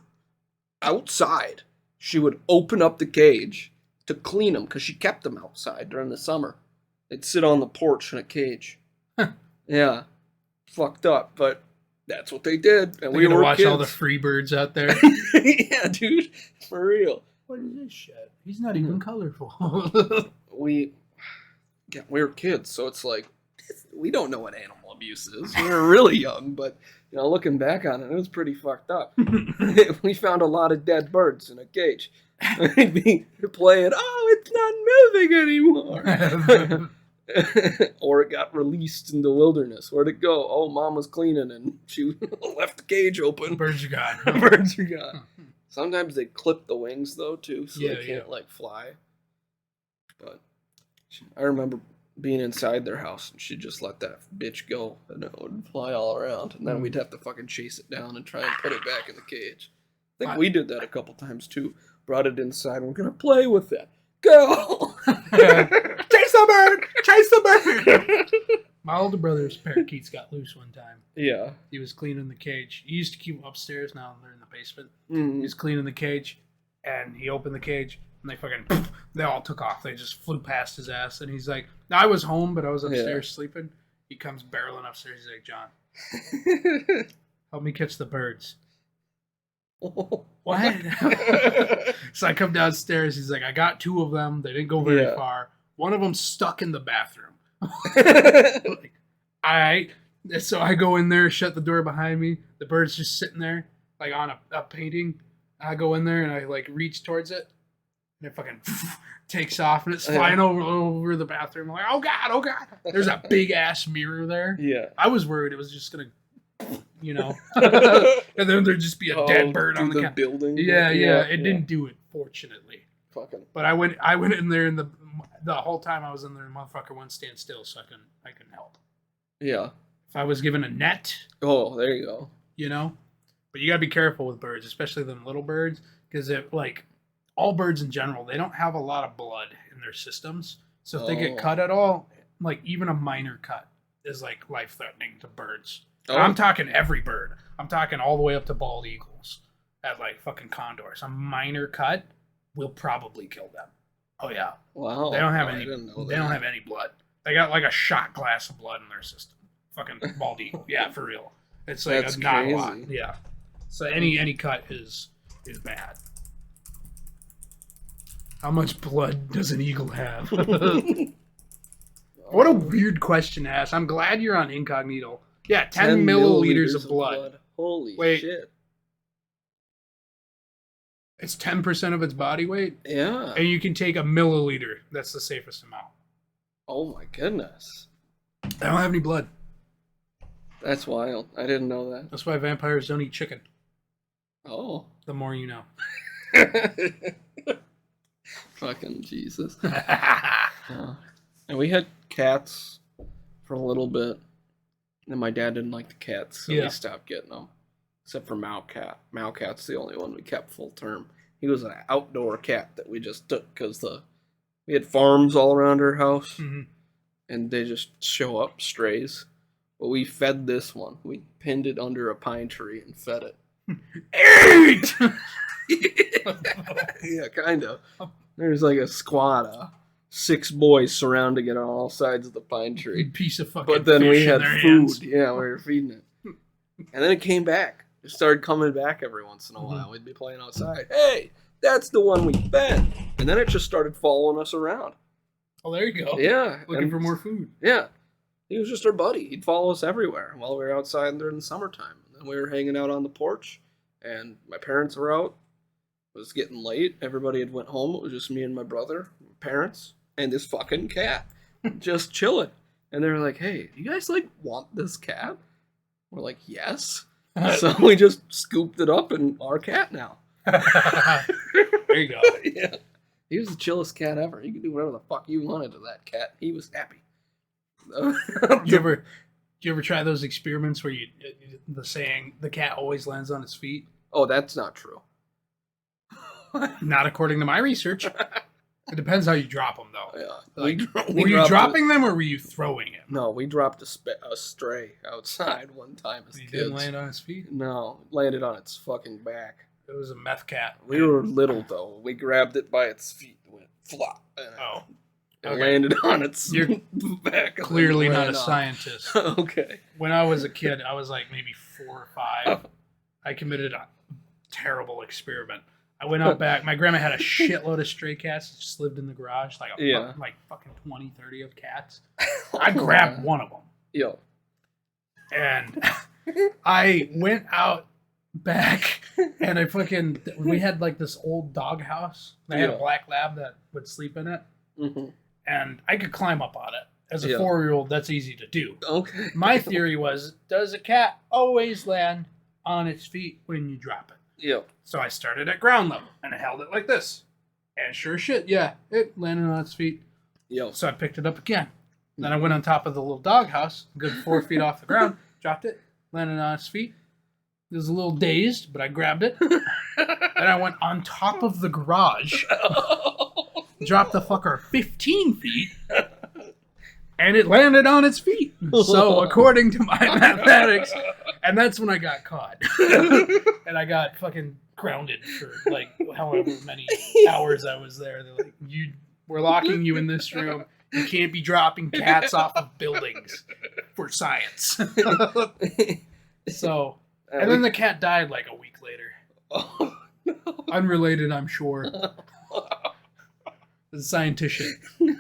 outside. She would open up the cage to clean them because she kept them outside during the summer. They'd sit on the porch in a cage. Yeah, fucked up, but that's what they did. And we were watch kids. All the free birds out there. Yeah, dude, for real. What is this shit? He's not even colorful. we were kids, so it's like we don't know what animal abuse is. We were really young, but looking back on it, it was pretty fucked up. We found a lot of dead birds in a cage. We'd be playing, oh, it's not moving anymore. Or it got released in the wilderness. Where'd it go? Oh, mom was cleaning and she left the cage open. Birds are gone. Birds are gone. Sometimes they clip the wings though too, so they can't like fly. But I remember being inside their house and she'd just let that bitch go and it would fly all around, and then we'd have to fucking chase it down and try and put it back in the cage. I think we did that a couple times too. Brought it inside and we're gonna play with it. Go! Chase the bird! Chase the bird! My older brother's parakeets got loose one time. Yeah. He was cleaning the cage. He used to keep them upstairs. Now they're in the basement. Mm-hmm. He was cleaning the cage, and he opened the cage, and they all took off. They just flew past his ass, and he's like, I was home, but I was upstairs sleeping. He comes barreling upstairs. He's like, John, help me catch the birds. What? So I come downstairs. He's like, I got 2 of them. They didn't go very far. One of them stuck in the bathroom. Like, all right. So I go in there, shut the door behind me. The bird's just sitting there, like on a painting. I go in there and I like reach towards it, and it fucking takes off and it's flying over the bathroom. I'm like, oh god! There's a big ass mirror there. Yeah. I was worried it was just gonna, and then there'd just be a dead bird on the building. Yeah. It didn't do it, fortunately. Fucking. But I went in there, and the whole time I was in there, the motherfucker wouldn't stand still, so I couldn't help. Yeah. If I was given a net, oh, there you go. But you gotta be careful with birds, especially them little birds, because all birds in general, they don't have a lot of blood in their systems. So if they get cut at all, like even a minor cut is like life threatening to birds. Oh. I'm talking every bird. I'm talking all the way up to bald eagles, at like fucking condors. A minor cut will probably kill them. Oh yeah. Wow. They don't have any. They don't have any blood. They got like a shot glass of blood in their system. Fucking bald eagle. Yeah, for real. It's like that's not crazy. A lot. Yeah. So any cut is bad. How much blood does an eagle have? What a weird question to ask. I'm glad you're on incognito. Yeah, 10 milliliters of blood. Holy shit. It's 10% of its body weight? Yeah. And you can take a milliliter. That's the safest amount. Oh my goodness. I don't have any blood. That's wild. I didn't know that. That's why vampires don't eat chicken. Oh. The more you know. Fucking Jesus. And we had cats for a little bit. And my dad didn't like the cats, so we stopped getting them. Except for Mao-Cat. Mao-Cat's the only one we kept full term. He was an outdoor cat that we just took because we had farms all around our house. Mm-hmm. And they just show up, strays. But we fed this one. We pinned it under a pine tree and fed it. Eat! Yeah, kind of. There's like a squad of 6 boys surrounding it on all sides of the pine tree. Piece of fucking But then fish we had in their food. hands. Yeah, we were feeding it. And then it came back. It started coming back every once in a while. We'd be playing outside. Hey, that's the one we fed. And then it just started following us around. Oh, there you go. Yeah. Looking for more food. Yeah. He was just our buddy. He'd follow us everywhere while we were outside during the summertime. And then we were hanging out on the porch, and my parents were out. It was getting late. Everybody had went home. It was just me and my brother, my parents, and this fucking cat just chilling. And they were like, hey, you guys, like, want this cat? We're like, yes. So we just scooped it up, and our cat now. There you go. Yeah. He was the chillest cat ever. You could do whatever the fuck you wanted to that cat. He was happy. You ever try those experiments where the saying the cat always lands on its feet? Oh, that's not true. Not according to my research. It depends how you drop them, though. Yeah. Like, were you dropping them or were you throwing it? No, we dropped a stray outside one time as He kids. didn't land on his feet? No, landed on its fucking back. It was a meth cat. We were little, though. We grabbed it by its feet and went flop. Oh. It landed on its back. Clearly not a scientist. Okay. When I was a kid, I was like maybe 4 or 5. I committed a terrible experiment. I went out back. My grandma had a shitload of stray cats that just lived in the garage. Like fucking 20, 30 of cats. I grabbed one of them. Yo. And I went out back and we had like this old dog house. I had a black lab that would sleep in it. Mm-hmm. And I could climb up on it. As a 4-year-old, that's easy to do. Okay. My theory was, does a cat always land on its feet when you drop it? Yeah. So I started at ground level, and I held it like this. And sure shit, yeah, it landed on its feet. Yo. So I picked it up again. Then I went on top of the little doghouse, a good 4 feet off the ground, dropped it, landed on its feet. It was a little dazed, but I grabbed it. Then I went on top of the garage, dropped the fucker 15 feet, and it landed on its feet. So according to my mathematics, and that's when I got caught. And I got fucking grounded for like however many hours I was there. They're like, we're locking you in this room. You can't be dropping cats off of buildings for science. So, and then the cat died like a week later. Oh, no. Unrelated, I'm sure. The scientific.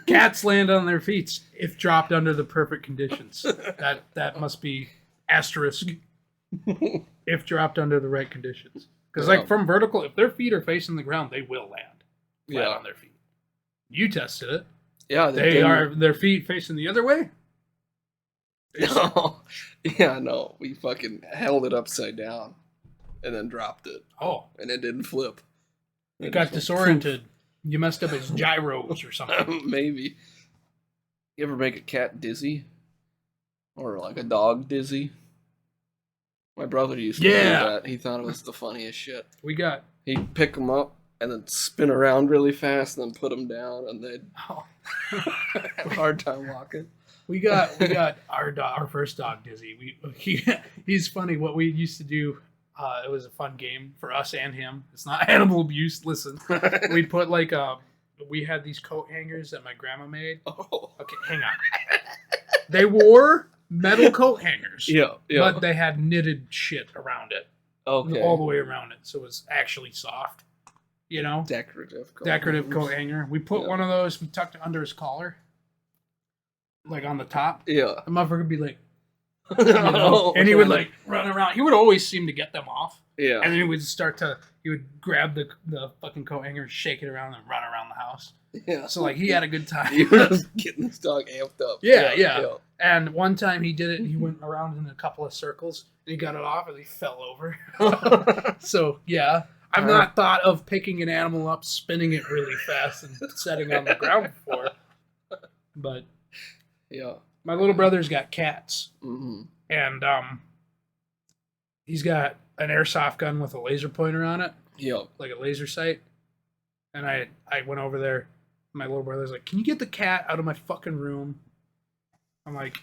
Cats land on their feet if dropped under the perfect conditions. That must be asterisk. If dropped under the right conditions. Because like from vertical, if their feet are facing the ground, they will land flat on their feet. You tested it. Yeah, their feet facing the other way? No. Yeah, no. We fucking held it upside down and then dropped it. Oh. And it didn't flip. It got disoriented. You messed up its gyros or something. Maybe. You ever make a cat dizzy? Or like a dog dizzy? My brother used to do that. He thought it was the funniest shit. He'd pick them up and then spin around really fast and then put them down and they'd have a hard time walking. We got our first dog dizzy. He's funny. What we used to do, it was a fun game for us and him. It's not animal abuse. Listen, we'd put we had these coat hangers that my grandma made. Oh. Okay, hang on. They wore metal coat hangers. Yeah. But they had knitted shit around it. Okay. All the way around it, so it was actually soft. You know? Decorative coat hanger. We put one of those, we tucked it under his collar. Like on the top. Yeah. The motherfucker would be like, you know? And he would like run around. He would always seem to get them off. Yeah. And then he would grab the fucking coat hanger, shake it around, and run around the house. Yeah. So like he had a good time. He was getting this dog amped up. Yeah. And one time he did it and he went around in a couple of circles and he got it off and he fell over. So yeah. I've not thought of picking an animal up, spinning it really fast and setting on the ground before. But yeah. My little brother's got cats. Mm-hmm. And he's got an airsoft gun with a laser pointer on it. Yep. Like a laser sight. And I went over there. My little brother's like, can you get the cat out of my fucking room? I'm like,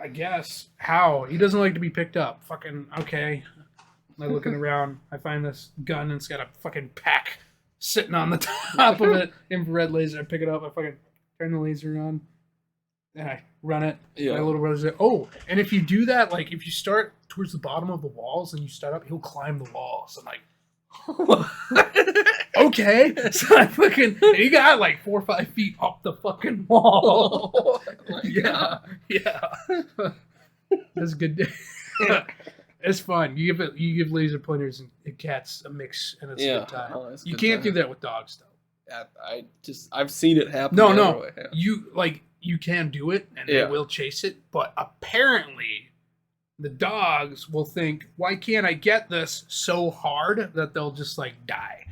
I guess. How? He doesn't like to be picked up. Fucking, okay. I'm looking around. I find this gun and it's got a fucking pack sitting on the top of it. Infrared laser. I pick it up. I fucking turn the laser on. And I run it. Yeah. My little brother's like, oh. And if you do that, like if you start towards the bottom of the walls and you start up, he'll climb the walls. I'm like, okay. So I fucking, he got like 4 or 5 feet up the fucking wall. Yeah. That's a good day. It's fun. You give laser pointers and cats a mix, and it's a good time. Oh, You can't do that with dogs, though. I've seen it happen. No. You can do it, and they will chase it. But apparently, the dogs will think, "Why can't I get this so hard that they'll just like die?"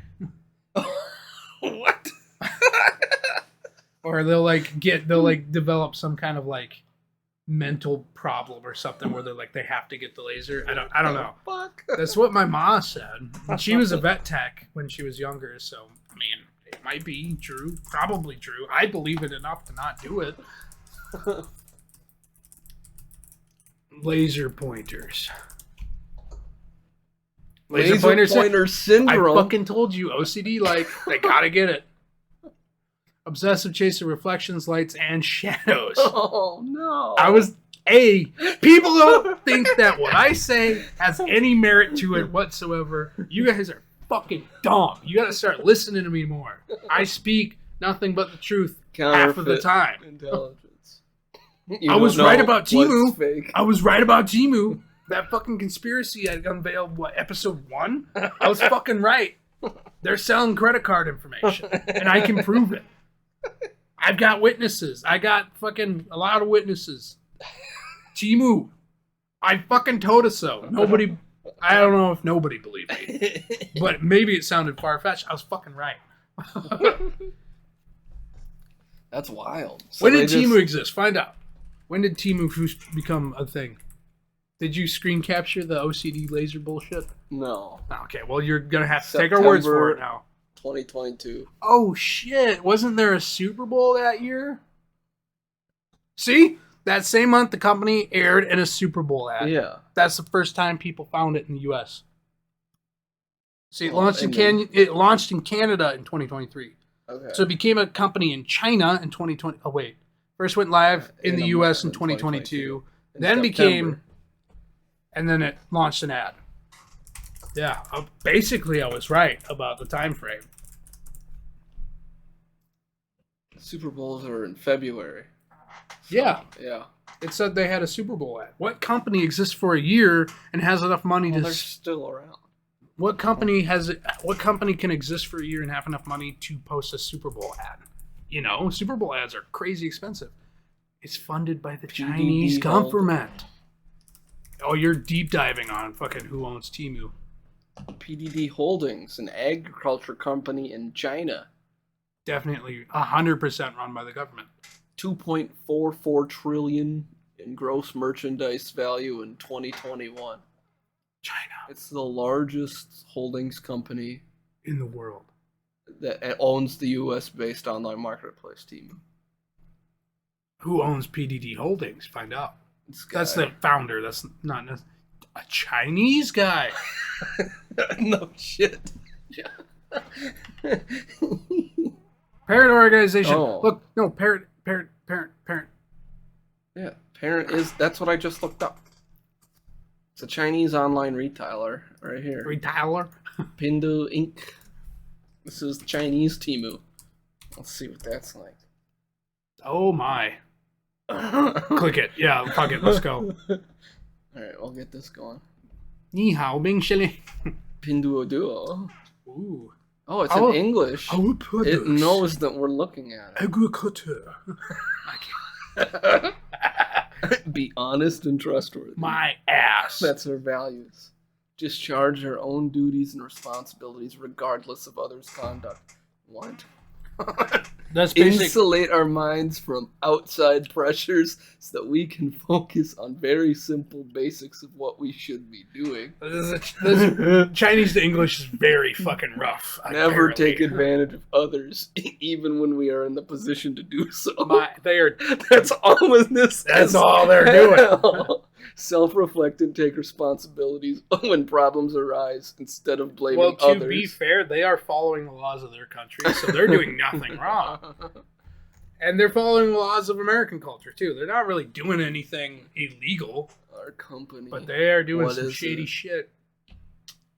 What? Or they'll develop some kind of like mental problem or something where they're like they have to get the laser. I don't know. Fuck. That's what my mom said. And she was a vet tech when she was younger, so I mean, it might be true, probably true. I believe it enough to not do it. Laser pointers. Laser pointer syndrome. I fucking told you, OCD, like, they gotta get it. Obsessive chase of reflections, lights, and shadows. Oh, no. People don't think that what I say has any merit to it whatsoever. You guys are fucking dumb. You gotta start listening to me more. I speak nothing but the truth half of the time. Intelligence. I was right about Temu. I was right about Temu. That fucking conspiracy I unveiled, episode 1? I was fucking right. They're selling credit card information, and I can prove it. I've got witnesses. I got fucking a lot of witnesses. Temu. I fucking told us so. I don't know if nobody believed me, but maybe it sounded far-fetched. I was fucking right. That's wild. So when did Temu exist? Find out. When did Temu become a thing? Did you screen capture the OCD laser bullshit? No. Okay, well, you're going to have to take our words for it now. 2022. Oh, shit. Wasn't there a Super Bowl that year? See? That same month, the company aired in a Super Bowl ad. Yeah. That's the first time people found it in the U.S. See, it launched in Canada in 2023. Okay. So it became a company in China in 2020. Oh, wait. First went live in the U.S. in 2022. Then became... And then it launched an ad. Yeah, basically I was right about the time frame. Super Bowls are in February. So, yeah. It said they had a Super Bowl ad. What company exists for a year and has enough money to... They're still around. What company can exist for a year and have enough money to post a Super Bowl ad? You know, Super Bowl ads are crazy expensive. It's funded by the Chinese government. Oh, you're deep diving on fucking who owns Temu. PDD Holdings, an agriculture company in China. Definitely 100% run by the government. 2.44 trillion in gross merchandise value in 2021. China. It's the largest holdings company in the world that owns the US-based online marketplace, Temu. Who owns PDD Holdings? Find out. That's the founder. That's not a Chinese guy. No shit. Parent organization. Oh. Look, no, parent. Yeah, that's what I just looked up. It's a Chinese online retailer right here. Retailer? Pindu Inc. This is Chinese Temu. Let's see what that's like. Oh my. Click it. Yeah, fuck it. Let's go. Alright, we'll get this going. Ni hao, Bing Shili. Pinduoduo. Ooh. Oh, it's in English. It knows that we're looking at it. Agriculture. Be honest and trustworthy. My ass. That's our values. Discharge our own duties and responsibilities regardless of others' conduct. What? That's basic. Insulate our minds from outside pressures so that we can focus on very simple basics of what we should be doing. Chinese to English is very fucking rough. Never take advantage of others, even when we are in the position to do so. That's all in this. That's all they're doing. Self-reflect and take responsibilities when problems arise instead of blaming others. Well, to be fair, they are following the laws of their country, so they're doing nothing wrong. And they're following the laws of American culture, too. They're not really doing anything illegal. our company. But they are doing What some is shady it? shit.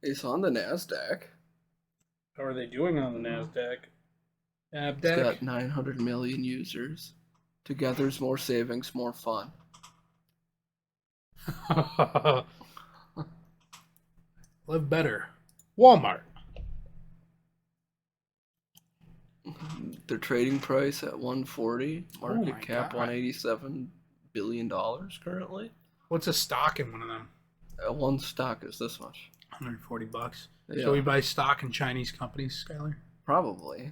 It's on the NASDAQ. How are they doing on the NASDAQ? It's got 900 million users. Together's more savings, more fun. Live better. Walmart. Their trading price at 140, market my cap God. $187 billion currently. What's a stock in one of them? One stock is this much. $140. Yeah. So we buy stock in Chinese companies, Skyler? Probably.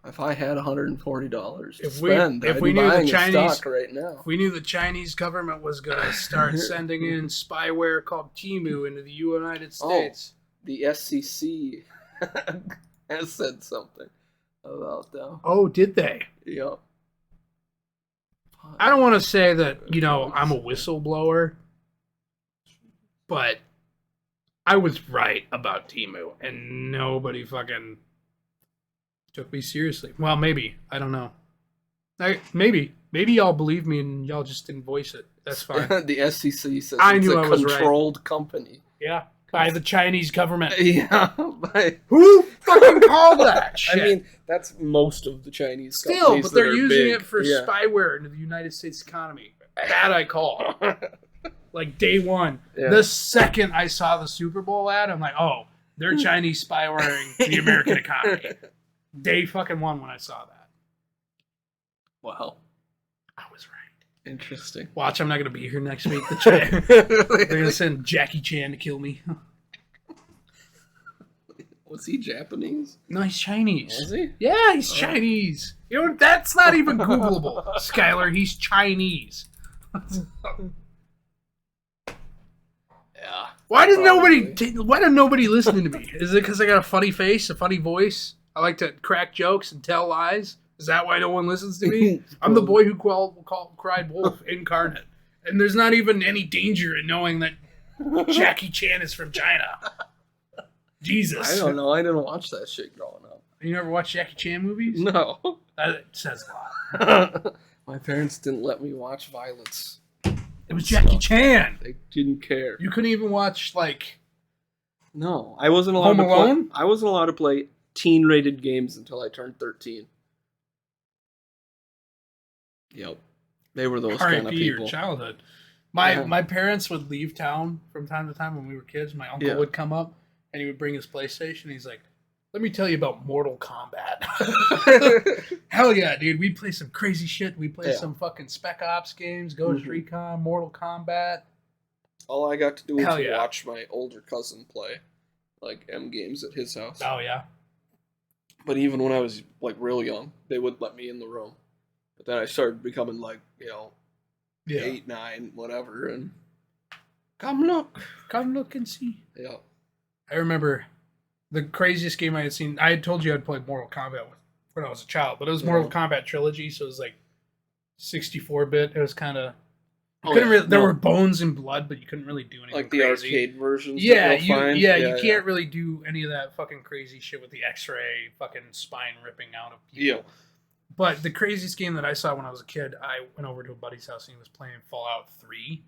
If I had $140 to If spend, I'd be knew buying the a Chinese stock right now. If we knew the Chinese government was going to start sending in spyware called Temu into the United States. The SEC has said something about them. Oh, did they? Yep. I don't want to say that, I'm a whistleblower, but I was right about Temu, and nobody fucking took me seriously. Well, maybe. I don't know. Maybe y'all believe me and y'all just didn't voice it. That's fine. The SEC says I it's knew a I was controlled company. Yeah, by the Chinese government. Yeah. Who fucking called that shit? I mean, that's most of the Chinese Still, companies but they're that are using big. it for spyware into the United States economy. That I call. Like day one. Yeah. The second I saw the Super Bowl ad, I'm like, oh, they're Chinese spywaring the American economy. Day fucking one when I saw that. Wow. I was right. Interesting. Watch, I'm not going to be here next week. They're going to send Jackie Chan to kill me. Was he Japanese? No, he's Chinese. Was he? Yeah, he's Chinese. That's not even Googleable, Skylar. He's Chinese. Yeah. Why did nobody listen to me? Is it because I got a funny face, a funny voice? I like to crack jokes and tell lies. Is that why no one listens to me? I'm the boy who cried wolf incarnate. And there's not even any danger in knowing that Jackie Chan is from China. Jesus. I don't know. I didn't watch that shit growing up. You never watched Jackie Chan movies? No. That says a lot. My parents didn't let me watch violence. It was Jackie Chan. They didn't care. You couldn't even watch, No, I wasn't allowed Home to Alone? play. I wasn't allowed to play teen-rated games until I turned 13. Yep. They were those kind of R.I.P. people. your childhood. My parents would leave town from time to time when we were kids. My uncle would come up and he would bring his PlayStation. He's like, let me tell you about Mortal Kombat. Hell yeah, dude. We play some crazy shit. We play some fucking Spec Ops games, Ghost Recon, Mortal Kombat. All I got to do was Hell yeah. watch my older cousin play, M games at his house. Oh, yeah. But even when I was, real young, they wouldn't let me in the room. But then I started becoming, 8, 9, whatever, and come look. Come look and see. Yeah. I remember the craziest game I had seen. I had told you I'd played Mortal Kombat when I was a child, but it was Mortal Kombat Trilogy, so it was 64-bit. It was kind of... there were bones and blood, but you couldn't really do anything the crazy. arcade versions. Yeah, you you can't really do any of that fucking crazy shit with the X-ray fucking spine ripping out of people. Yeah. But the craziest game that I saw when I was a kid, I went over to a buddy's house and he was playing Fallout 3.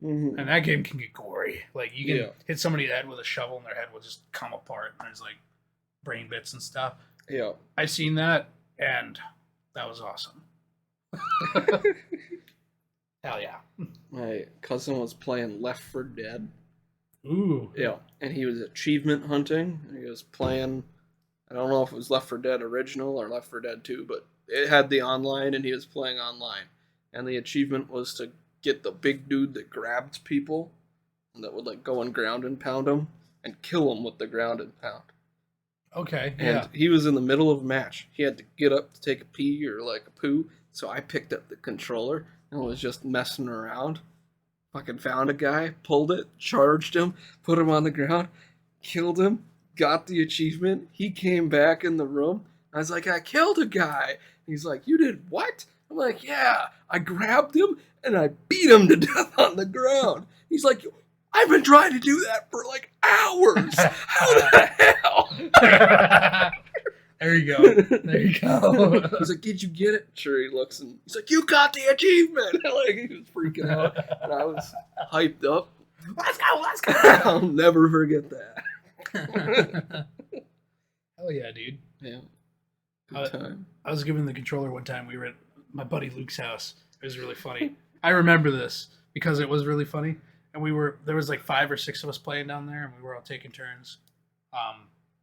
Mm-hmm. And that game can get gory. You can hit somebody in the head with a shovel and their head will just come apart and there's brain bits and stuff. Yeah. I seen that and that was awesome. Hell yeah. My cousin was playing Left 4 Dead. Ooh. Yeah. And he was achievement hunting. And he was playing, I don't know if it was Left 4 Dead Original or Left 4 Dead 2, but it had the online and he was playing online. And the achievement was to get the big dude that grabbed people and that would go and ground and pound them and kill them with the ground and pound. Okay, And he was in the middle of a match. He had to get up to take a pee or a poo. So I picked up the controller and was just messing around. Fucking found a guy, pulled it, charged him, put him on the ground, killed him, got the achievement. He came back in the room. I was like, I killed a guy. He's like, you did what? I'm like, yeah, I grabbed him and I beat him to death on the ground. He's like, I've been trying to do that for hours. How the hell? There you go. There you go. He's like, did you get it? Sure, he looks and he's like, you got the achievement. Like, he was freaking out. And I was hyped up. Let's go, let's go. I'll never forget that. Hell yeah, dude. Yeah. Good time. I was given the controller one time. We were at my buddy Luke's house. It was really funny. I remember this because it was really funny. And there was like 5 or 6 of us playing down there, and we were all taking turns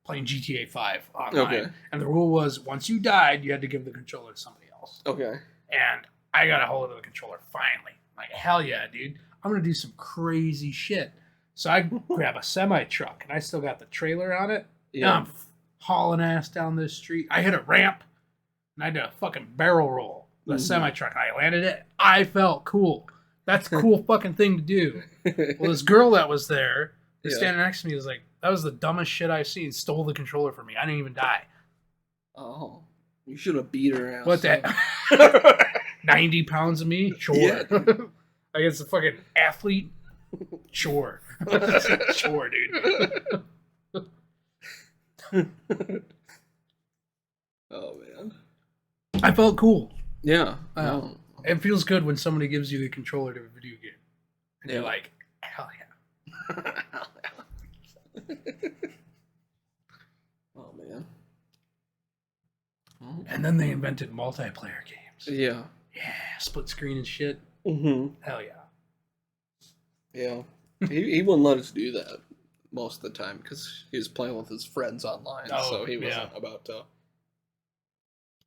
playing GTA 5 online. Okay. And the rule was once you died, you had to give the controller to somebody else. Okay. And I got a hold of the controller finally. Like, hell yeah, dude. I'm going to do some crazy shit. So I grab a semi-truck, and I still got the trailer on it. Yeah. And I'm hauling ass down this street. I hit a ramp, and I did a fucking barrel roll. The semi-truck. I landed it. I felt cool. That's a cool fucking thing to do. Well, this girl that was there, standing next to me, was like, that was the dumbest shit I've seen. Stole the controller from me. I didn't even die. Oh. You should have beat her ass. What that? 90 pounds of me? Sure. Yeah. Against a fucking athlete? Sure. Sure, dude. Oh, man. I felt cool. Yeah. It feels good when somebody gives you the controller to a video game. And you're like, hell yeah. Oh, man. And then they invented multiplayer games. Yeah. Yeah, split screen and shit. Mm-hmm. Hell yeah. Yeah. He wouldn't let us do that most of the time because he was playing with his friends online, so he wasn't about to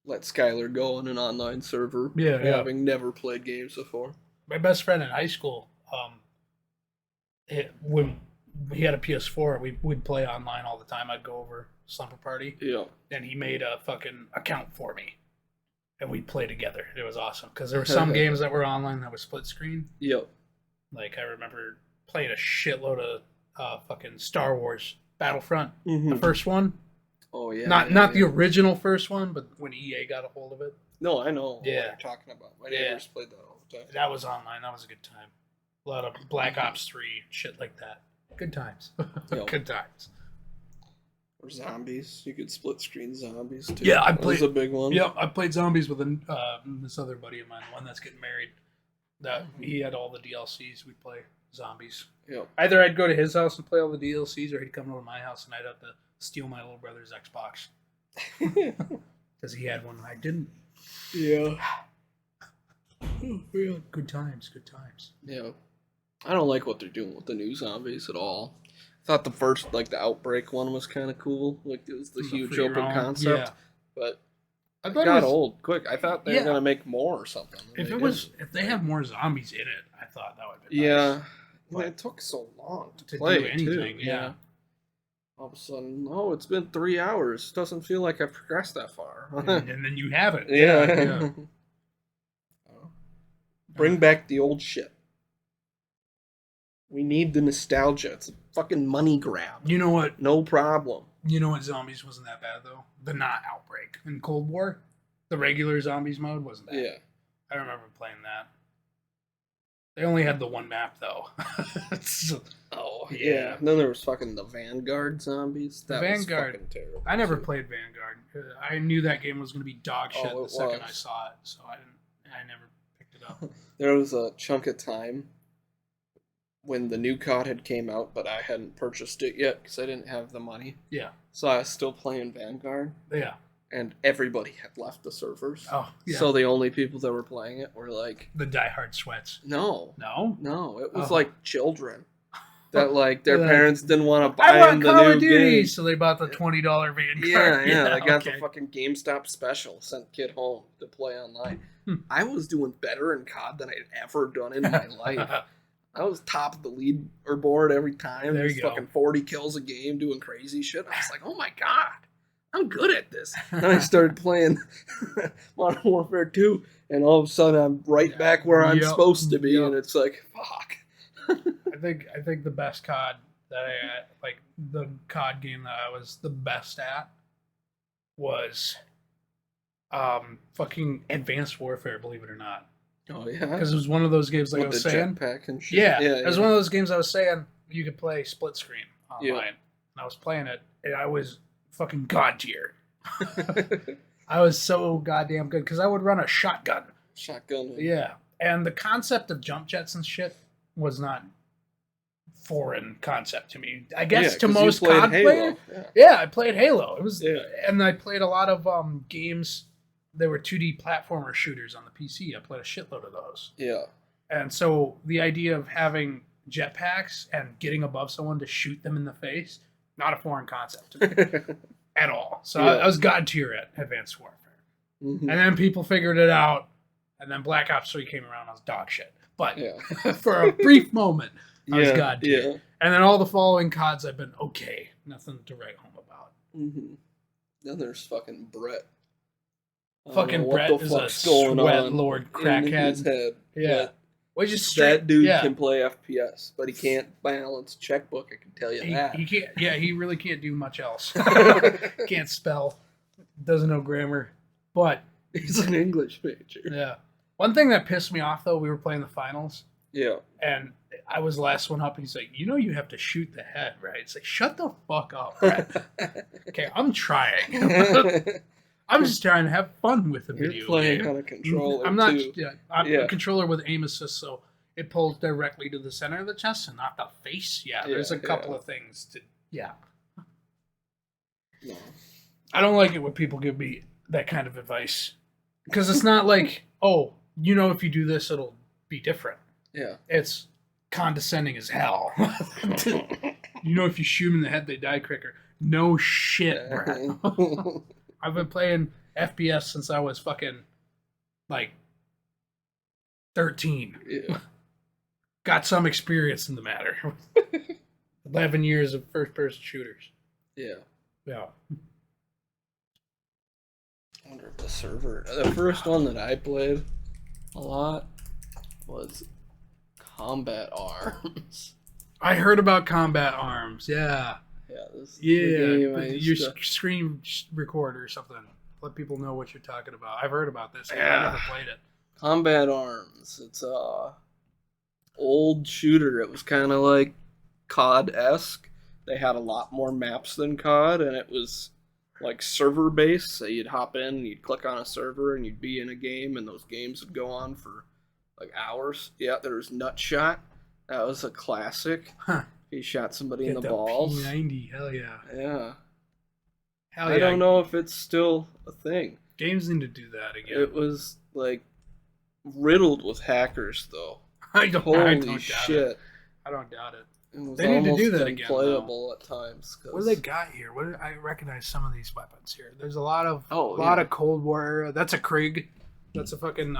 let Skylar go on an online server, having never played games before. My best friend in high school, when he had a PS4, we'd play online all the time. I'd go over slumber party, and he made a fucking account for me, and we'd play together. It was awesome because there were some games that were online that was split screen. Yep. Like I remember playing a shitload of fucking Star Wars Battlefront, the first one. Oh yeah. Not the original first one, but when EA got a hold of it. No, I know what you're talking about. My neighbors played that all the time. That was online. That was a good time. A lot of Black Ops 3, shit like that. Good times. Good times. Or zombies. You could split screen zombies too. Yeah, that was a big one. Yeah, I played zombies with this other buddy of mine, the one that's getting married. That he had all the DLCs. We'd play zombies. Yeah. Either I'd go to his house and play all the DLCs, or he'd come over to my house and I'd have to steal my little brother's Xbox because he had one and I didn't. Yeah. Good times. Good times. Yeah. I don't like what they're doing with the new zombies at all. I thought the first, like the Outbreak one, was kind of cool. Like it was the huge open concept, but I it thought got old quick. I thought they were gonna make more or something. If they have more zombies in it, I thought that would be nice. Well, it took so long to play do anything. Too. Yeah. All of a sudden, it's been 3 hours. Doesn't feel like I've progressed that far. And then you have it. Yeah. Bring back the old shit. We need the nostalgia. It's a fucking money grab. You know what? No problem. You know what? Zombies wasn't that bad though. The not Outbreak in Cold War, the regular zombies mode wasn't bad. Yeah. I remember playing that. They only had the one map though. Yeah. And then there was fucking the Vanguard zombies. That was fucking terrible. I never played Vanguard. I knew that game was going to be dog shit the second I saw it, so I never picked it up. There was a chunk of time when the new COD had came out, but I hadn't purchased it yet because I didn't have the money. Yeah. So I was still playing Vanguard. Yeah. And everybody had left the servers. Oh, yeah. So the only people that were playing it were like... the diehard sweats. No. No? It was like children. That like their parents didn't want to buy them the Call new of Duty, game. so they bought the $20 Vanguard. Yeah, they got the fucking GameStop special, sent kid home to play online. I was doing better in COD than I'd ever done in my life. I was top of the leaderboard every time. There you go. Fucking 40 kills a game, doing crazy shit. I was like, oh my god, I'm good at this. Then I started playing Modern Warfare 2, and all of a sudden I'm right back where I'm supposed to be, and it's like, fuck. I think the best COD that like the COD game that I was the best at was fucking Advanced Warfare, believe it or not. Oh yeah, because it was one of those games like I was saying. Jetpack and shit. Yeah, it was one of those games I was saying you could play split screen online, and I was playing it, and I was fucking god tier. I was so goddamn good because I would run a shotgun. Shotgun. Yeah, and the concept of jump jets and shit was not foreign concept to me. I guess to most COD players. Yeah, I played Halo. It was, and I played a lot of games. There were 2D platformer shooters on the PC. I played a shitload of those. Yeah. And so the idea of having jetpacks and getting above someone to shoot them in the face, not a foreign concept to me at all. So I was god tier at Advanced Warfare. Mm-hmm. And then people figured it out, and then Black Ops 3 came around. I was dog shit. But for a brief moment, I was god tier. Yeah. And then all the following CODs, I've been okay. Nothing to write home about. Mm-hmm. Then there's fucking Brett. Fucking Brett is a sweat lord crackhead. Yeah. Well, just that dude can play FPS, but he can't balance checkbook. I can tell you that. He can't. Yeah, he really can't do much else. Can't spell. Doesn't know grammar. But he's an English major. Yeah. One thing that pissed me off though, we were playing the finals. Yeah. And I was the last one up, and he's like, "You know, you have to shoot the head, right?" It's like, shut the fuck up, Brett. Okay, I'm trying. I'm just trying to have fun with the video game. You're playing on a controller, I'm not. Too. Yeah, I'm a controller with aim assist, so it pulls directly to the center of the chest and not the face. Yeah, there's a couple of things to. Yeah. No. I don't like it when people give me that kind of advice, because it's not like, oh, you know, if you do this, it'll be different. Yeah. It's condescending as hell. You know, if you shoot them in the head, they die quicker. No shit, Brett. I've been playing FPS since I was fucking, like, 13. Yeah. Got some experience in the matter. 11 years of first-person shooters. Yeah. Yeah. I wonder if the server... The first one that I played a lot was Combat Arms. I heard about Combat Arms, yeah. Yeah, this is the game your screen recorder or something. Let people know what you're talking about. I've heard about this. I never played it. Combat Arms. It's a old shooter. It was kind of like COD-esque. They had a lot more maps than COD, and it was like server based. So you'd hop in, you'd click on a server, and you'd be in a game, and those games would go on for like hours. Yeah, there was Nutshot. That was a classic. Huh. He shot somebody in the balls. P90, hell yeah. Yeah. Hell yeah. I don't know if it's still a thing. Games need to do that again. It was like riddled with hackers, though. I don't shit! Doubt it. I don't doubt it. They need to do that again. Playable at times. What do they got here? I recognize some of these weapons here. There's a lot of of Cold War era. That's a Krieg. That's a fucking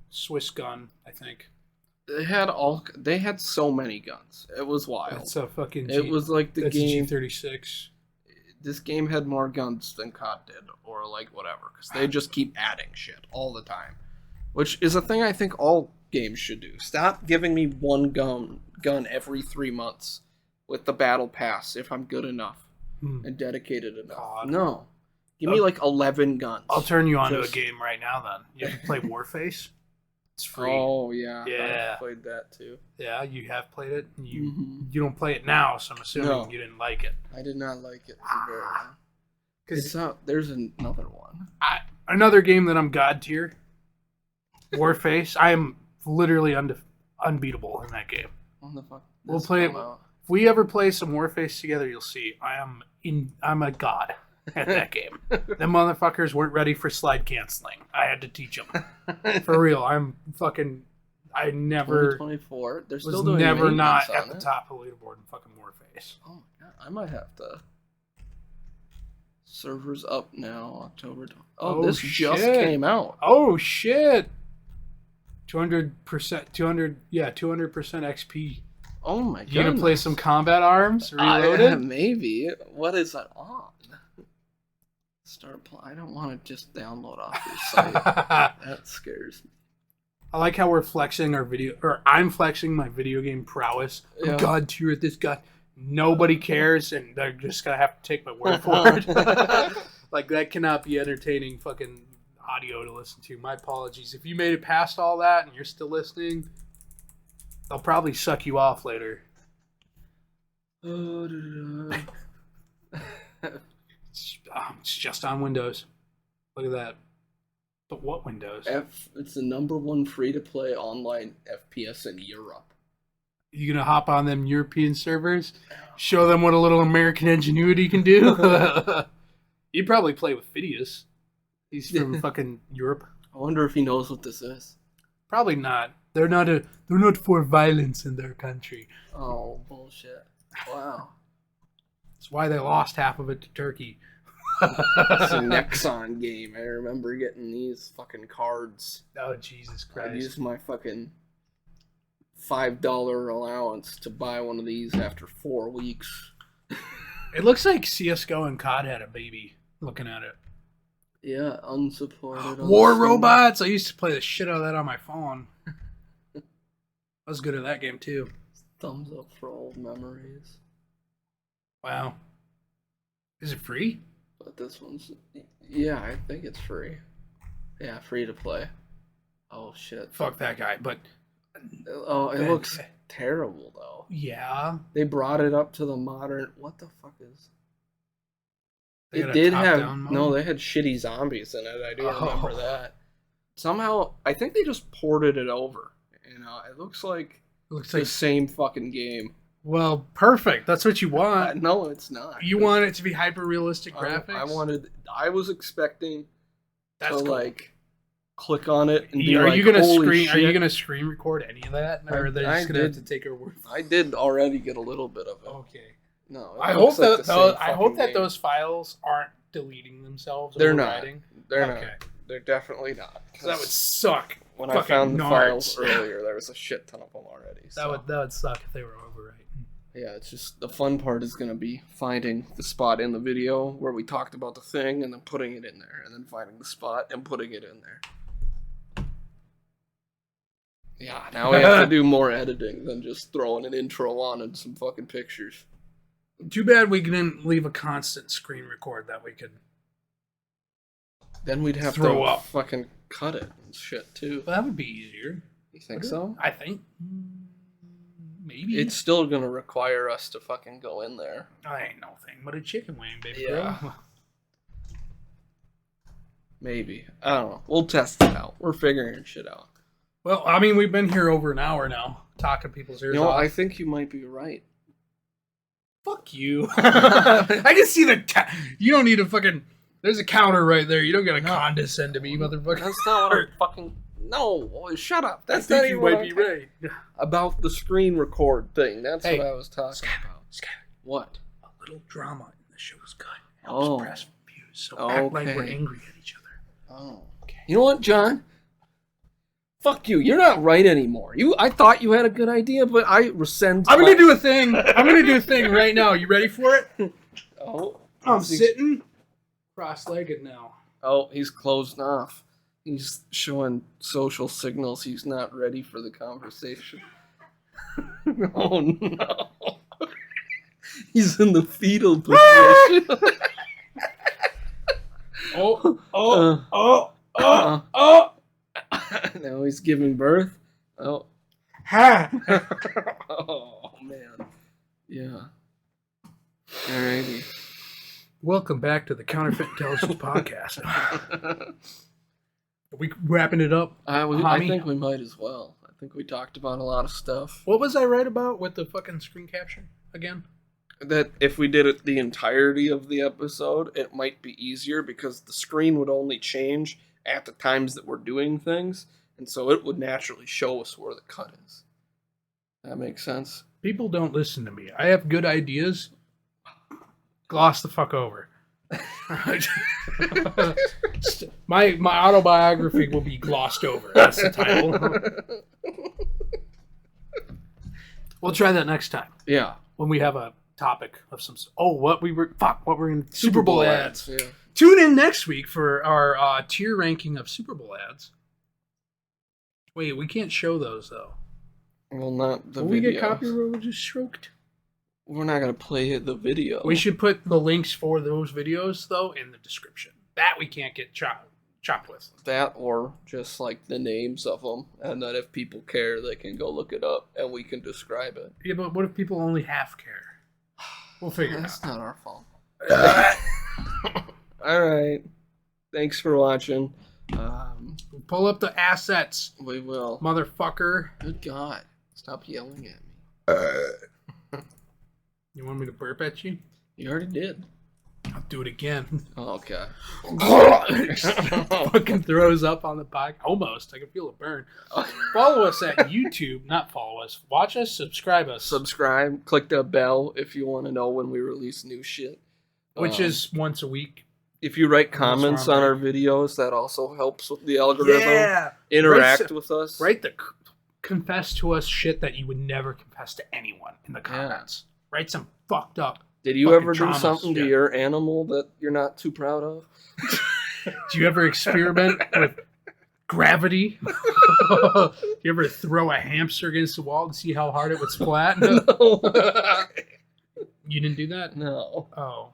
Swiss gun, I think. They had so many guns. It was wild. It's a fucking it was like the game G36. This game had more guns than COD did, or like whatever, because they just keep adding shit all the time, which is a thing I think all games should do. Stop giving me one gun every 3 months with the battle pass if I'm good enough and dedicated enough. God. No, give me like 11 guns. I'll turn you on to a game right now. Then you have to play Warface. It's free. Oh yeah, yeah. I played that too. Yeah, you have played it. You don't play it now, so I'm assuming you didn't like it. I did not like it. Because there's another one. Another game that I'm god tier. Warface. I am literally unbeatable in that game. What the fuck? We'll play it. If we ever play some Warface together, you'll see. I'm a god at that game. Them motherfuckers weren't ready for slide canceling. I had to teach them. For real. I never 24. They're was still doing never not at the top of the leaderboard in fucking Warface. Oh my god, I might have to. Servers up now, October. Oh, this just came out. Oh shit. 200%, 200% XP. Oh my god. You gonna play some Combat Arms Reloaded? Maybe. What is that on? I don't want to just download off your site. That scares me. I like how we're flexing our video, or I'm flexing my video game prowess. I'm god tier at this guy. Nobody cares, and they're just gonna have to take my word for it. Like, that cannot be entertaining fucking audio to listen to. My apologies. If you made it past all that and you're still listening, they'll probably suck you off later. It's just on Windows. Look at that. But what Windows? It's the #1 free-to-play online FPS in Europe. You gonna hop on them European servers? Show them what a little American ingenuity can do? You'd probably play with Phidias. He's from fucking Europe. I wonder if he knows what this is. Probably not. They're not for violence in their country. Oh, bullshit. Wow. That's why they lost half of it to Turkey. It's a Nexon game. I remember getting these fucking cards. Oh, Jesus Christ. I used my fucking $5 allowance to buy one of these after 4 weeks. It looks like CSGO and COD had a baby looking at it. Yeah, unsupported. War Robots! I used to play the shit out of that on my phone. I was good at that game too. Thumbs up for old memories. Wow. Is it free? But this one's... Yeah, I think it's free. Yeah, free to play. Oh, shit. Fuck that guy, but... Oh, it looks terrible, though. Yeah. They brought it up to the modern... What the fuck is... They It did have... No, they had shitty zombies in it. I do remember that. Somehow, I think they just ported it over. You know, it looks like the same fucking game. Well, perfect. That's what you want. No, it's not. You want it to be hyper-realistic graphics? I was expecting That's to, cool. like, click on it and Are be you like, gonna holy shit. Are you gonna screen record any of that, or are they just gonna have to take your word? I did already get a little bit of it. Okay. No, I hope that those files aren't deleting themselves. They're not. Writing. They're okay. not. They're definitely not. That would suck. When I found the files earlier, there was a shit ton of them already. So. That would suck if they were overwriting. Yeah, it's just the fun part is gonna be finding the spot in the video where we talked about the thing and then putting it in there, and then finding the spot and putting it in there. Yeah, now we have to do more editing than just throwing an intro on and some fucking pictures. Too bad we didn't leave a constant screen record that we could. Then we'd have throw to up. Fucking cut it and shit too. Well, that would be easier. You think so? I think. Maybe. It's still gonna require us to fucking go in there. I ain't no thing but a chicken wing, baby Yeah. girl. Maybe. I don't know. We'll test it out. We're figuring shit out. Well, I mean, we've been here over an hour now, talking people's ears off. I think you might be right. Fuck you. I can see you don't need a fucking... There's a counter right there. You don't gotta condescend to me, motherfucker. That's not what I'm fucking... No, shut up. That's I not think even you what might be right. About the screen record thing. That's Hey, what I was talking Skyler, about. Skyler, What? a little drama in the show's good. Helps press views, so act like we're angry at each other. Oh. Okay. You know what, John? Fuck you. You're not right anymore. I thought you had a good idea, but I rescind. I'm gonna do a thing. I'm gonna do a thing right now. You ready for it? Oh. I'm sitting cross-legged now. Oh, he's closed off. He's showing social signals. He's not ready for the conversation. Oh no. He's in the fetal position. Oh. Now he's giving birth. Oh. Oh man. Yeah. Alrighty. Welcome back to the Counterfeit Intelligence Podcast. Are we wrapping it up? I think we might as well. I think we talked about a lot of stuff. What was I right about with the fucking screen capture again? That if we did it the entirety of the episode, it might be easier because the screen would only change at the times that we're doing things, and so it would naturally show us where the cut is. That makes sense? People don't listen to me. I have good ideas. Gloss the fuck over. my autobiography will be glossed over. That's the title. We'll try that next time. Yeah. When we have a topic of some... Oh, what we're in Super Bowl ads. Yeah. Tune in next week for our tier ranking of Super Bowl ads. Wait, we can't show those, though. Well, not the Will video. we get copyright just stroked? We're not going to play the video. We should put the links for those videos, though, in the description. That we can't get chopped with. That or just like the names of them, and then if people care, they can go look it up, and we can describe it. Yeah, but what if people only half care? We'll figure it out. That's not our fault. All right. Thanks for watching. Pull up the assets, We will. motherfucker. Good God. Stop yelling at me. You want me to burp at you? You already did. I'll do it again. Oh, okay. Fucking throws up on the podcast. Almost. I can feel it burn. Follow us at YouTube. Not follow us. Watch us. Subscribe us. Subscribe. Click the bell if you want to know when we release new shit. Which is once a week. If you write comments on our videos, that also helps with the algorithm. Yeah. Interact with us. Write the confess to us shit that you would never confess to anyone in the comments. Yeah. Write some fucked up. Did you ever do something to your animal that you're not too proud of? Do you ever experiment with gravity? Do you ever throw a hamster against the wall and see how hard it would splat? No. You didn't do that? No. Oh.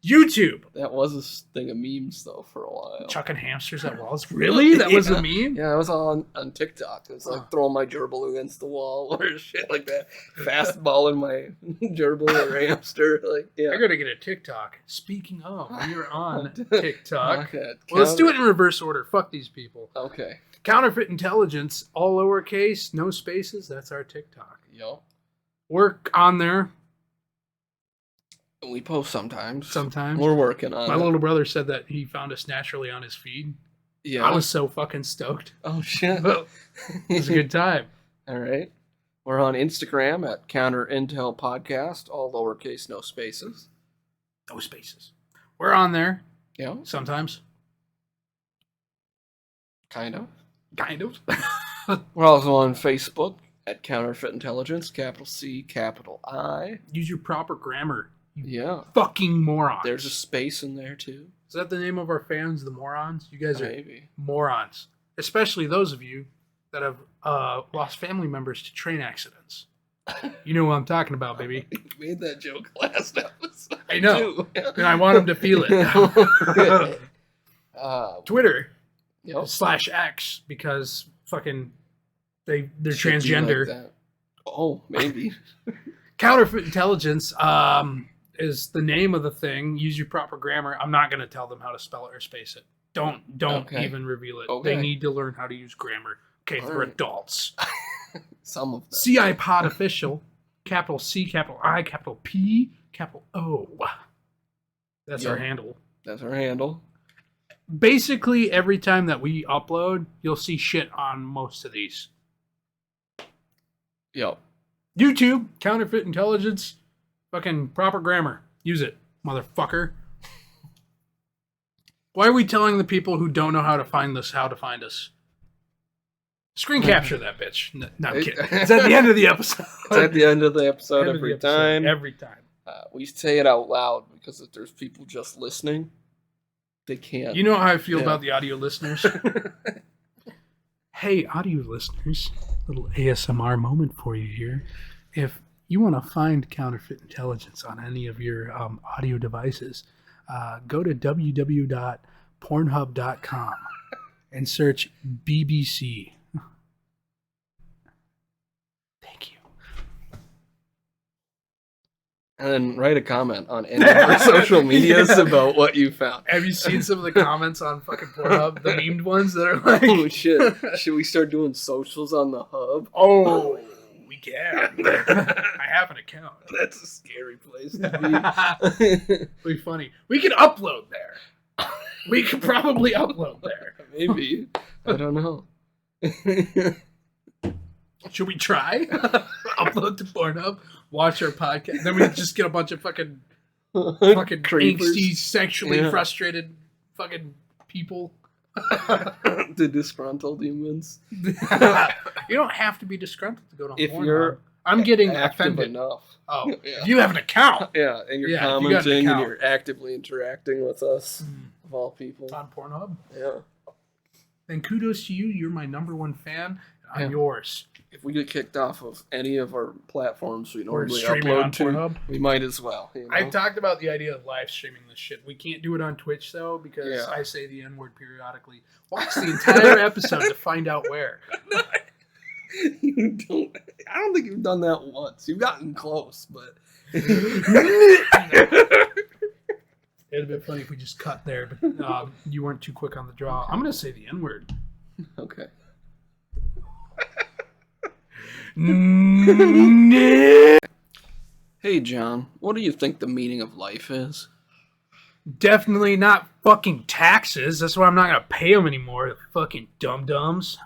YouTube. That was a thing of memes though for a while. Chucking hamsters at walls. Really? That was a meme? Yeah, it was all on TikTok. It was like throwing my gerbil against the wall or shit like that. Fastballing my gerbil or hamster. Like, yeah. I gotta get a TikTok. Speaking of, you're on TikTok. Okay. Well, let's do it in reverse order. Fuck these people. Okay. Counterfeit Intelligence, all lowercase, no spaces. That's our TikTok. Yo. We're on there. We post sometimes. Sometimes. We're working on it. My little brother said that he found us naturally on his feed. Yeah. I was so fucking stoked. Oh, shit. It was a good time. All right. We're on Instagram at Counter Intel Podcast, all lowercase, no spaces. No spaces. We're on there. Yeah. Sometimes. Kind of. Kind of. We're also on Facebook at Counterfeit Intelligence, capital C, capital I. Use your proper grammar. Yeah. Fucking morons. There's a space in there, too. Is that the name of our fans, the morons? You guys are Maybe. morons. Especially those of you that have lost family members to train accidents. You know what I'm talking about, baby. You made that joke last episode. I know. And I want them to feel it. Twitter /X because fucking they're transgender. Like oh, maybe. Counterfeit Intelligence is the name of the thing. Use your proper grammar. I'm not going to tell them how to spell it or space it. Don't even reveal it. Okay. They need to learn how to use grammar. Okay, they're adults. Some of them. cHiPod official. Capital C, capital I, capital P, capital O. That's our handle. That's our handle. Basically, every time that we upload, you'll see shit on most of these. Yep. YouTube, Counterfeit Intelligence, fucking proper grammar. Use it, motherfucker. Why are we telling the people who don't know how to find us how to find us? Screen capture that bitch. No, I'm kidding. It's at the end of the episode. It's at the end of the episode every time. Every time. We say it out loud because if there's people just listening, they can't. You know how I feel about the audio listeners? Hey, audio listeners, little ASMR moment for you here. If you want to find Counterfeit Intelligence on any of your audio devices, go to www.pornhub.com and search BBC. Thank you. And then write a comment on any of our social medias about what you found. Have you seen some of the comments on fucking Pornhub? The memed ones that are like... Oh, shit. Should we start doing socials on the hub? Oh, we can. I have an account. That's a scary place to be. It'd be funny. We could upload there. We could probably upload there. Maybe. I don't know. Should we try? Upload to Pornhub, watch our podcast, then we just get a bunch of fucking angsty, sexually frustrated fucking people. The disgruntled humans. You don't have to be disgruntled to go to Pornhub. If you're I'm getting active offended. enough. Oh, yeah. if you have an account. Yeah, and you're Yeah, commenting and you're actively interacting with us, of all people. On Pornhub? Yeah. Then kudos to you. You're my #1 fan. And I'm yours. If we get kicked off of any of our platforms we normally streaming upload on to, Pornhub? we might as well. You know? I've talked about the idea of live streaming this shit. We can't do it on Twitch, though, because I say the N-word periodically. Watch the entire episode to find out where. You don't I don't think you've done that once. You've gotten close, but It'd have been funny if we just cut there, but you weren't too quick on the draw. I'm going to say the N-word. Okay. Hey, John, what do you think the meaning of life is? Definitely not fucking taxes. That's why I'm not going to pay them anymore, the fucking dum-dums.